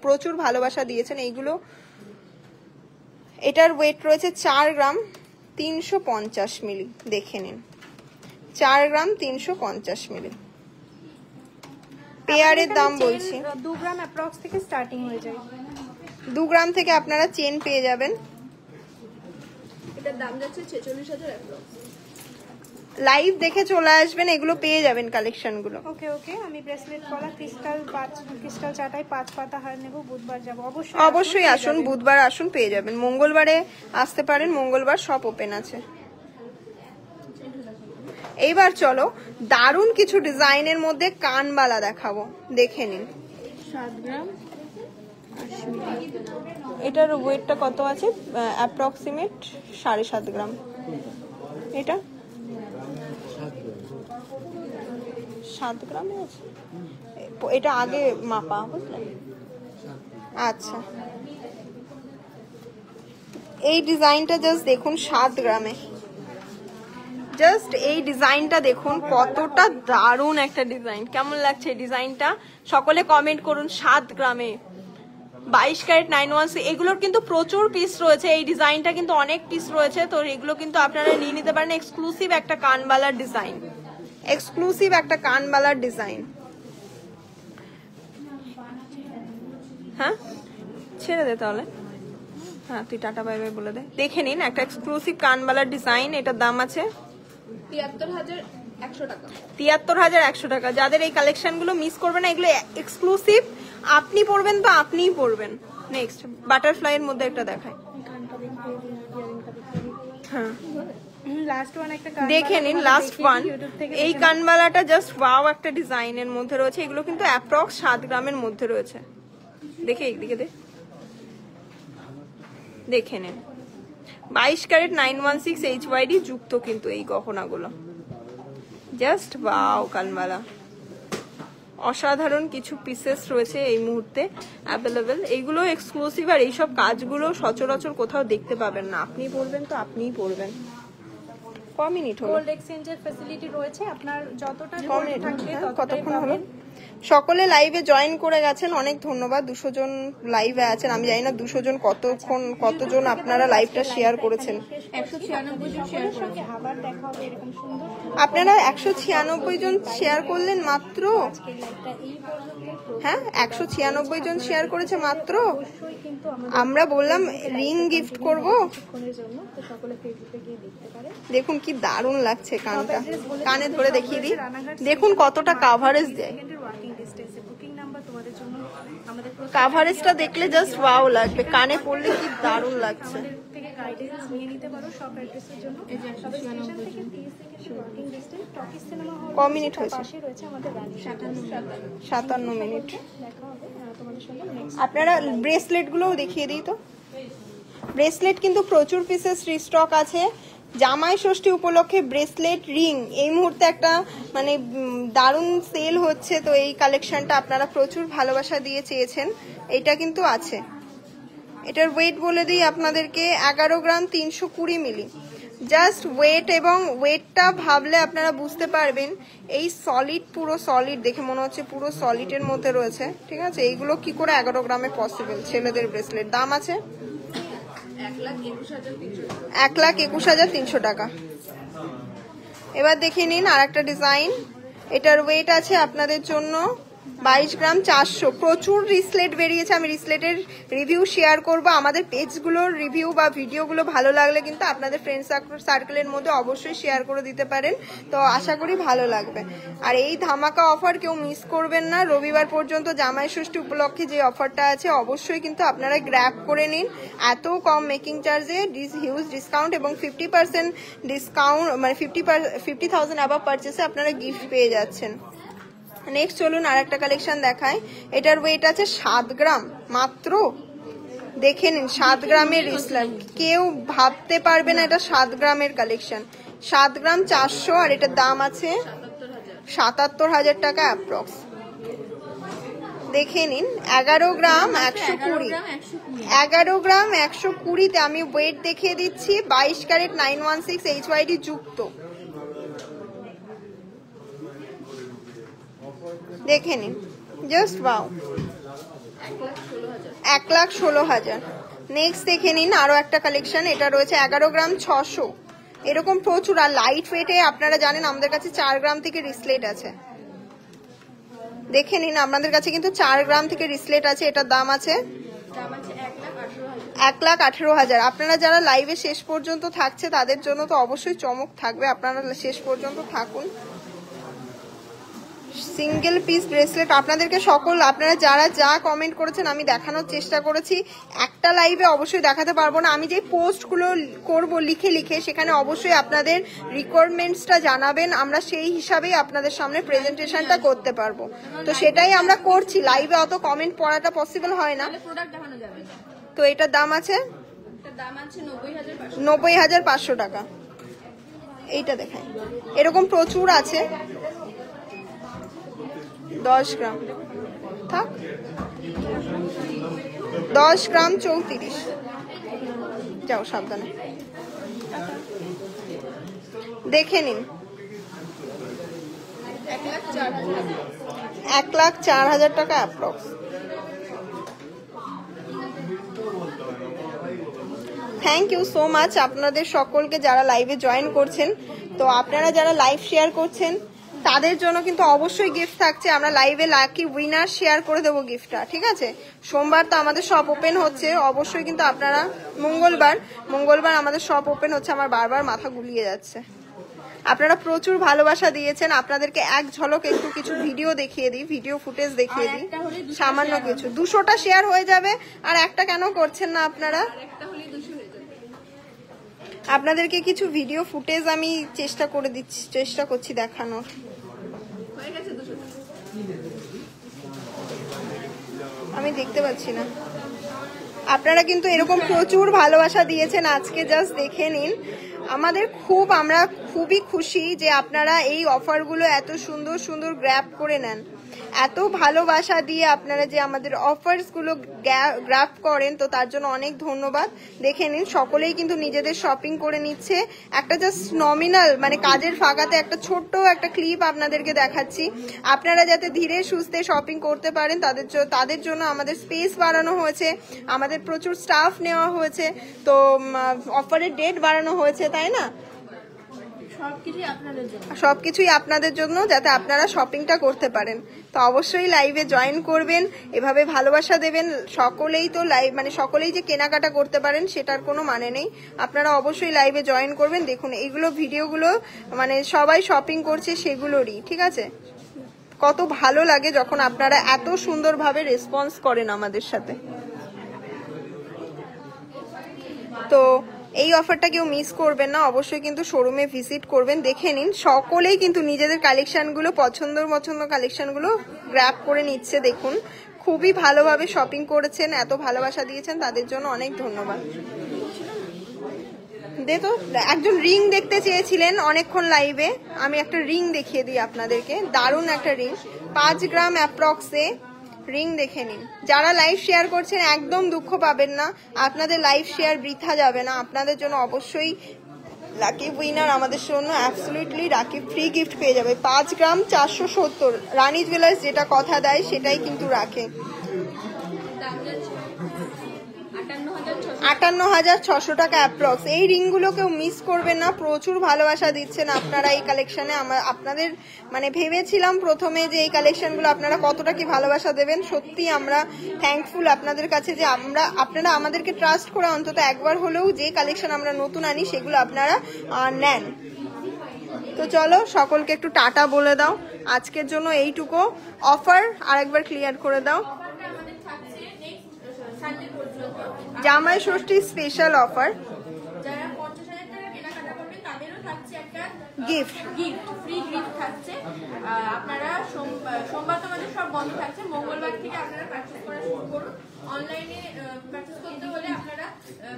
প্রচুর ভালোবাসা দিয়েছেন। এইগুলো, এটার ওয়েট রয়েছে 4 গ্রাম 350 মিলি। দেখে নিন, 4 গ্রাম 350 মিলি। পেয়ারের দাম বলছি 2 গ্রাম অ্যাপ্রক্স থেকে স্টার্টিং হয়ে যায়। 2 গ্রাম থেকে আপনারা চেন পেয়ে যাবেন। এটার দাম যাচ্ছে 46,000 লাইভ দেখে চলে আসবেন, এগুলো পেয়ে যাবেন কালেকশনগুলো। ওকে ওকে, আমি ব্রেসলেট কলা ক্রিস্টাল চাটাই 5 পাতা হার নেব। বুধবার যাব, অবশ্যই আসুন। বুধবার আসুন, পেয়ে যাবেন। মঙ্গলবারে আসতে পারেন, মঙ্গলবার সব ওপেন আছে। এইবার চলো দারুণ কিছু ডিজাইনের মধ্যে কানবালা দেখাবো, দেখে নিন। 7 গ্রাম। এটার ওয়েটটা কত আছে? অ্যাপ্রক্সিমেট 7.5 গ্রাম। এটা 7 গ্রামে আছে। এটা আগে মাপা, বুঝলেন? আচ্ছা, এই ডিজাইনটা জাস্ট দেখুন 7 গ্রামে। জাস্ট এই ডিজাইনটা দেখুন, কতটা দারুণ একটা ডিজাইন। কেমন লাগছে এই ডিজাইনটা? সকলে কমেন্ট করুন। 7 গ্রামে 22 ক্যারেট 916। এগুলোর কিন্তু প্রচুর পিস রয়েছে। এই ডিজাইনটা কিন্তু অনেক পিস রয়েছে, তো এগুলো কিন্তু আপনারা নিয়ে নিতে পারেন। এক্সক্লুসিভ একটা কানবালার ডিজাইন, এক্সক্লুসিভ একটা কানবালার ডিজাইন। হ্যাঁ, ছেড়ে দে তাহলে। হ্যাঁ, তুই টাটা বাই বাই বলে দে। দেখে নিন একটা এক্সক্লুসিভ কানবালার ডিজাইন। এটার দাম আছে 73,100 টাকা। 73,100 টাকা। যাদের এই কালেকশন গুলো মিস করবে না, এগুলো এক্সক্লুসিভ, আপনি পরবেন তো আপনিই পরবেন। নেক্সট বাটারফ্লাই এর মধ্যে একটা দেখায়। হ্যাঁ, লাস্ট ওয়ান একটা দেখে নিন, লাস্ট ওয়ান। এই কানবালাটা জাস্ট ওয়াও একটা ডিজাইনের মধ্যে রয়েছে। এগুলো কিন্তু অ্যাপ্রক্স 7 গ্রামের মধ্যে রয়েছে। দেখে একদিকে দেখে নিন। 22 ক্যারেট 916 HYD যুক্ত কিন্তু এই গহনাগুলো। Just wow কানবালা। অসাধারণ কিছু পিসেস রয়েছে এই মুহূর্তে অ্যাভেলেবেল। এইগুলো এক্সক্লুসিভ, আর এইসব কাজগুলো সচরাচর কোথাও দেখতে পাবেন না। আপনি পরবেন তো আপনিই পরবেন। ক মিনিট হলো? গোল্ড এক্সচেঞ্জের ফ্যাসিলিটি রয়েছে, আপনার যতটা গোল্ড থাকবে কতক্ষণ হলো? সকলে লাইভে জয়েন করে গেছেন, অনেক ধন্যবাদ। 200 জন লাইভে আছেন। আমি জানি না 200 জন কতজন আপনারা লাইভটা শেয়ার করেছেন। 196 জন শেয়ার করেছে। আবার দেখা হবে এরকম সুন্দর। আপনারা 196 জন শেয়ার করলেন মাত্র। আজকের লাইভটা এই পর্যন্ত। হ্যাঁ, 196 জন শেয়ার করেছে মাত্র। অবশ্যই কিন্তু আমরা বললাম রিং গিফট করব। কিছুক্ষণের জন্য, তো সকলে ফেসবুকে গিয়ে দেখতে পারে। দেখুন কি দারুণ লাগছে কানটা, কানে ধরে দেখিয়ে দিই। দেখুন কতটা কাভারেজ দেয়। ওয়াকিং ডিসটেন্সে বুকিং নাম্বার তোমাদের জন্য আমাদের কাভারেজটা দেখলে জাস্ট ওয়াও লাগবে। কানে পড়লে কি দারুণ লাগছে। থেকে গাইডেন্স নিয়ে নিতে পারো সব অ্যাড্রেসের জন্য। এই যে স্টেশন থেকে 30 second walking distance. Talkies cinema hall ক মিনিট হয়েছে? পাশে রয়েছে আমাদের রানী 57 মিনিট। দেখা হবে তোমাদের সঙ্গে নেক্সট। আপনারা ব্রেসলেট গুলোও দেখিয়ে দিই তো। ব্রেসলেট কিন্তু প্রচুর পিসেস রিস্টক আছে। জামাই ষষ্ঠী উপলক্ষে ব্রেসলেট রিং এই মুহূর্তে একটা মানে দারুণ সেল হচ্ছে। তো এই কালেকশনটা আপনারা প্রচুর ভালোবাসা দিয়ে চেয়েছেন, এটা কিন্তু আছে। এটার ওয়েট বলে দিই আপনাদেরকে 11 গ্রাম 320 মিলি। জাস্ট ওয়েট, এবং ওয়েটটা ভাবলে আপনারা বুঝতে পারবেন এই সলিড, পুরো সলিড দেখে মনে হচ্ছে পুরো সলিডের মধ্যে রয়েছে। ঠিক আছে, এইগুলো কি করে 11 গ্রামে পসিবল? ছেলেদের ব্রেসলেট দাম আছে 1,21,300 টাকা। এবার দেখে নিন আর একটা ডিজাইন। এটার ওয়েট আছে আপনাদের জন্য 22 গ্রাম 400। প্রচুর রিসলেট বেরিয়েছে, আমি রিসলেটের রিভিউ শেয়ার করব। আমাদের পেজগুলোর রিভিউ বা ভিডিওগুলো ভালো লাগলে কিন্তু আপনাদের ফ্রেন্ড সার্কেলের মধ্যে অবশ্যই শেয়ার করে দিতে পারেন, তো আশা করি ভালো লাগবে। আর এই ধামাকা অফার কেউ মিস করবেন না। রবিবার পর্যন্ত জামাই ষষ্ঠী উপলক্ষে যে অফারটা আছে অবশ্যই কিন্তু আপনারা গ্র্যাব করে নিন। এত কম মেকিং চার্জে হিউজ ডিসকাউন্ট এবং 50% ডিসকাউন্ট, মানে 50,000 অ্যাবাভ পারচেসে আপনারা গিফট পেয়ে যাচ্ছেন। নেক্সট চলুন আর একটা কালেকশন দেখায়। এটার ওয়েট আছে 7 গ্রাম মাত্র। দেখে নিন 7 গ্রামের রিসলাম, কেউ ভাবতে পারবে না এটা 7 গ্রামের কালেকশন। 7 গ্রাম 400 আর এটার দাম আছে 77,000 টাকা অ্যাপ্রক্স। দেখে নিন 11 গ্রাম 120, 11 গ্রাম 120তে আমি ওয়েট দেখিয়ে দিচ্ছি। 22 ক্যারেট 916 HYD যুক্ত। দেখে নিন, জাস্ট ওয়াও, 1,16,000। নেক্সট দেখে নিন আরো একটা কালেকশন, এটা রয়েছে 11 গ্রাম 600। এরকম প্রচুর, আর লাইট ওয়েটে আপনারা জানেন আমাদের কাছে 4 গ্রাম থেকে রিসলেট আছে। দেখে নিন আপনাদের কাছে কিন্তু 4 গ্রাম থেকে রিসলেট আছে। এটার দাম আছে 1,18,000। আপনারা যারা লাইভে শেষ পর্যন্ত থাকছে তাদের জন্য তো অবশ্যই চমক থাকবে, আপনারা শেষ পর্যন্ত থাকুন। সিঙ্গেল পিস ব্রেসলেট আপনাদেরকে আপনারা যারা যা কমেন্ট করেছেন আমি দেখানোর চেষ্টা করেছি। একটা লাইভে অবশ্যই দেখাতে পারবো না, আমি যে পোস্টগুলো করব লিখে লিখে সেখানে অবশ্যই আপনাদের রিকোয়ারমেন্টসটা জানাবেন, আমরা সেই হিসাবেই আপনাদের সামনে প্রেজেন্টেশনটা করতে পারবো। তো সেটাই আমরা করছি, লাইভে অত কমেন্ট পড়াটা পসিবল হয় না। তো এটার দাম আছে 90,500 টাকা। এইটা দেখাই, এরকম প্রচুর আছে। 10 গ্রাম থাক, 10 গ্রাম 34। যাও সাবধানে। দেখে নিন 1,04,000 টাকা approx. Thank you so much আপনাদের সকলকে যারা লাইভে জয়েন করছেন। তো আপনারা যারা লাইভ শেয়ার করছেন তাদের জন্য কিন্তু অবশ্যই গিফট থাকছে। আমরা লাইভে লাকি উইনার শেয়ার করে দেবো গিফটটা, ঠিক আছে? সোমবার তো আমাদের শপ ওপেন হচ্ছে, অবশ্যই কিন্তু আপনারা মঙ্গলবার আমাদের শপ ওপেন হচ্ছে। আমার বারবার মাথা গুলিয়ে যাচ্ছে। আপনারা প্রচুর ভালোবাসা দিয়েছেন, আপনাদেরকে এক ঝলক একটু কিছু ভিডিও দেখিয়ে দিই, ভিডিও ফুটেজ দেখিয়ে দিই, সামান্য কিছু। 200টা শেয়ার হয়ে যাবে, আর একটা কেন করছেন না আপনারা? আপনাদেরকে কিছু ভিডিও ফুটেজ আমি চেষ্টা করছি দেখানোর। আমি দেখতে পাচ্ছি না। আপনারা কিন্তু এরকম প্রচুর ভালোবাসা দিয়েছেন, আজকে জাস্ট দেখে নিন। আমরা খুবই খুশি যে আপনারা এই অফারগুলো এত সুন্দর সুন্দর গ্র্যাব করে নেন। এত ভালোবাসা দিয়ে আপনারা যে আমাদের অফারসগুলো গ্র্যাব করেন, তো তার জন্য অনেক ধন্যবাদ। দেখে নিন সকলেই কিন্তু নিজেদের শপিং করে নিচ্ছে। একটা জাস্ট নমিনাল, মানে কাজের ফাঁকাতে একটা ছোট্ট একটা ক্লিপ আপনাদেরকে দেখাচ্ছি। আপনারা যাতে ধীরে সুস্থে শপিং করতে পারেন তাদের জন্য আমাদের স্পেস বাড়ানো হয়েছে, আমাদের প্রচুর স্টাফ নেওয়া হয়েছে, তো অফারের ডেট বাড়ানো হয়েছে, তাই না? সবকিছুই আপনাদের জন্য, যাতে আপনারা শপিংটা করতে পারেন। তো অবশ্যই লাইভে জয়েন করবেন, এভাবে ভালোবাসা দেবেন। সকলেই তো সকলেই যে কেনাকাটা করতে পারেন সেটার কোনো মানে নেই। আপনারা অবশ্যই লাইভে জয়েন করবেন। দেখুন এইগুলো ভিডিওগুলো মানে সবাই শপিং করছে সেগুলোরই, ঠিক আছে? কত ভালো লাগে যখন আপনারা এত সুন্দরভাবে রেসপন্স করেন আমাদের সাথে। তো এই অফারটা কেউ মিস করবেন না, অবশ্যই কিন্তু শোরুমে ভিজিট করবেন। দেখে নিন সকলেই কিন্তু নিজেদের কালেকশনগুলো পছন্দ কালেকশনগুলো গ্র্যাব করে নিচ্ছে। দেখুন খুবই ভালোভাবে শপিং করেছেন, এত ভালোবাসা দিয়েছেন, তাদের জন্য অনেক ধন্যবাদ। তো একজন রিং দেখতে চেয়েছিলেন অনেকক্ষণ লাইভে, আমি একটা রিং দেখিয়ে দিই আপনাদেরকে। দারুণ একটা রিং, 5 গ্রাম অ্যাপ্রক্সে রিং। দেখে নিন। যারা লাইভ শেয়ার করছেন একদম দুঃখ পাবেন না, আপনাদের লাইভ শেয়ার বৃথা যাবে না। আপনাদের জন্য অবশ্যই লাকি উইনার আমাদের জন্য অ্যাবসলিউটলি রাখি ফ্রি গিফট পেয়ে যাবে। 5 গ্রাম 470। রানী জুয়েলার্স যেটা কথা দেয় সেটাই কিন্তু রাখে। 58,600 টাকা অ্যাপ্রক্স। এই রিংগুলো কেউ মিস করবেন না, প্রচুর ভালোবাসা দিচ্ছেন আপনারা এই কালেকশনে। আপনাদের মানে ভেবেছিলাম প্রথমে যে এই কালেকশনগুলো আপনারা কতটা কি ভালোবাসা দেবেন, সত্যি আমরা থ্যাঙ্কফুল আপনাদের কাছে যে আপনারা আমাদেরকে ট্রাস্ট করে অন্তত একবার হলেও যে কালেকশন আমরা নতুন আনি সেগুলো আপনারা নেন। তো চলো সকলকে একটু টাটা বলে দাও, আজকের জন্য এইটুকু। অফার আরেকবার ক্লিয়ার করে দাও। জামাই ষষ্ঠী স্পেশাল অফার, যারা 50,000 টাকা কেনাকাটা করবে তাদেরও থাকছে একটা গিফট, ফ্রি গিফট থাকছে। আপনারা সোমবার তো আমাদের সব বন্ধ থাকছে, মঙ্গলবার থেকে আপনারা পারচেজ করা শুরু করুন। অনলাইনে পারচেজ করতে হলে আপনারা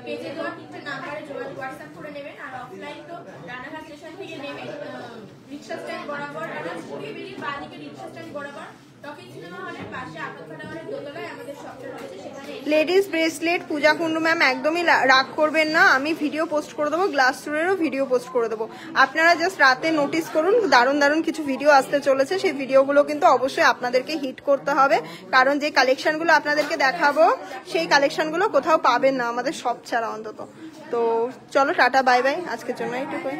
পেজে দেওয়া তিনটে নাম্বারে যোগাযোগ হোয়াটসঅ্যাপ করে নেবেন। আর অফলাইন তো রানাঘাট স্টেশন থেকে নেবেন, রিক্সা স্ট্যান্ড বরাবর রানাঘাট থেকে বেরিয়ে বাদিকে রিক্সা স্ট্যান্ড বরাবর টকিং সিনেমা হলের পাশে আপাতখানা হলের দোতলায় আমাদের শপটা রয়েছে, সেখানে লেডিস ব্রেসলেট। পূজা কুন্ডু ম্যাম একদমই রাগ করবেন না, আমি ভিডিও পোস্ট করে দেবো, গ্লাস টুরেরও ভিডিও পোস্ট করে দেবো। আপনারা জাস্ট রাতে নোটিস করুন, দারুণ দারুণ কিছু ভিডিও আসতে চলেছে। সেই ভিডিওগুলো কিন্তু অবশ্যই আপনাদেরকে হিট করতে হবে, কারণ যে কালেকশনগুলো আপনাদেরকে দেখাবো সেই কালেকশনগুলো কোথাও পাবেন না আমাদের সব ছাড়া অন্তত। তো চলো টাটা বাই বাই, আজকের জন্য এইটুকুই।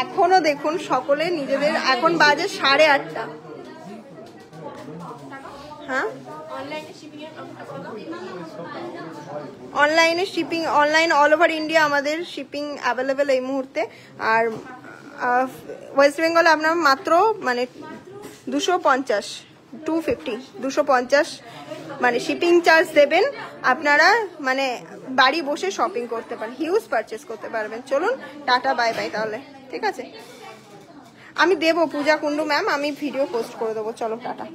এখনো দেখুন সকলে নিজেদের, এখন বাজে 8:30। হ্যাঁ, অনলাইনে shipping, online all over India আমাদের শিপিং অ্যাভেলেবেল এই মুহূর্তে। আর ওয়েস্ট বেঙ্গলে আপনার মাত্র মানে 250 মানে শিপিং চার্জ দেবেন, আপনারা মানে বাড়ি বসে শপিং করতে পারেন, হিউজ পারচেস করতে পারবেন। চলুন টাটা বাই বাই তাহলে, ঠিক আছে। আমি দেবো পূজা কুন্ডু ম্যাম, আমি ভিডিও পোস্ট করে দেবো। চলো টাটা।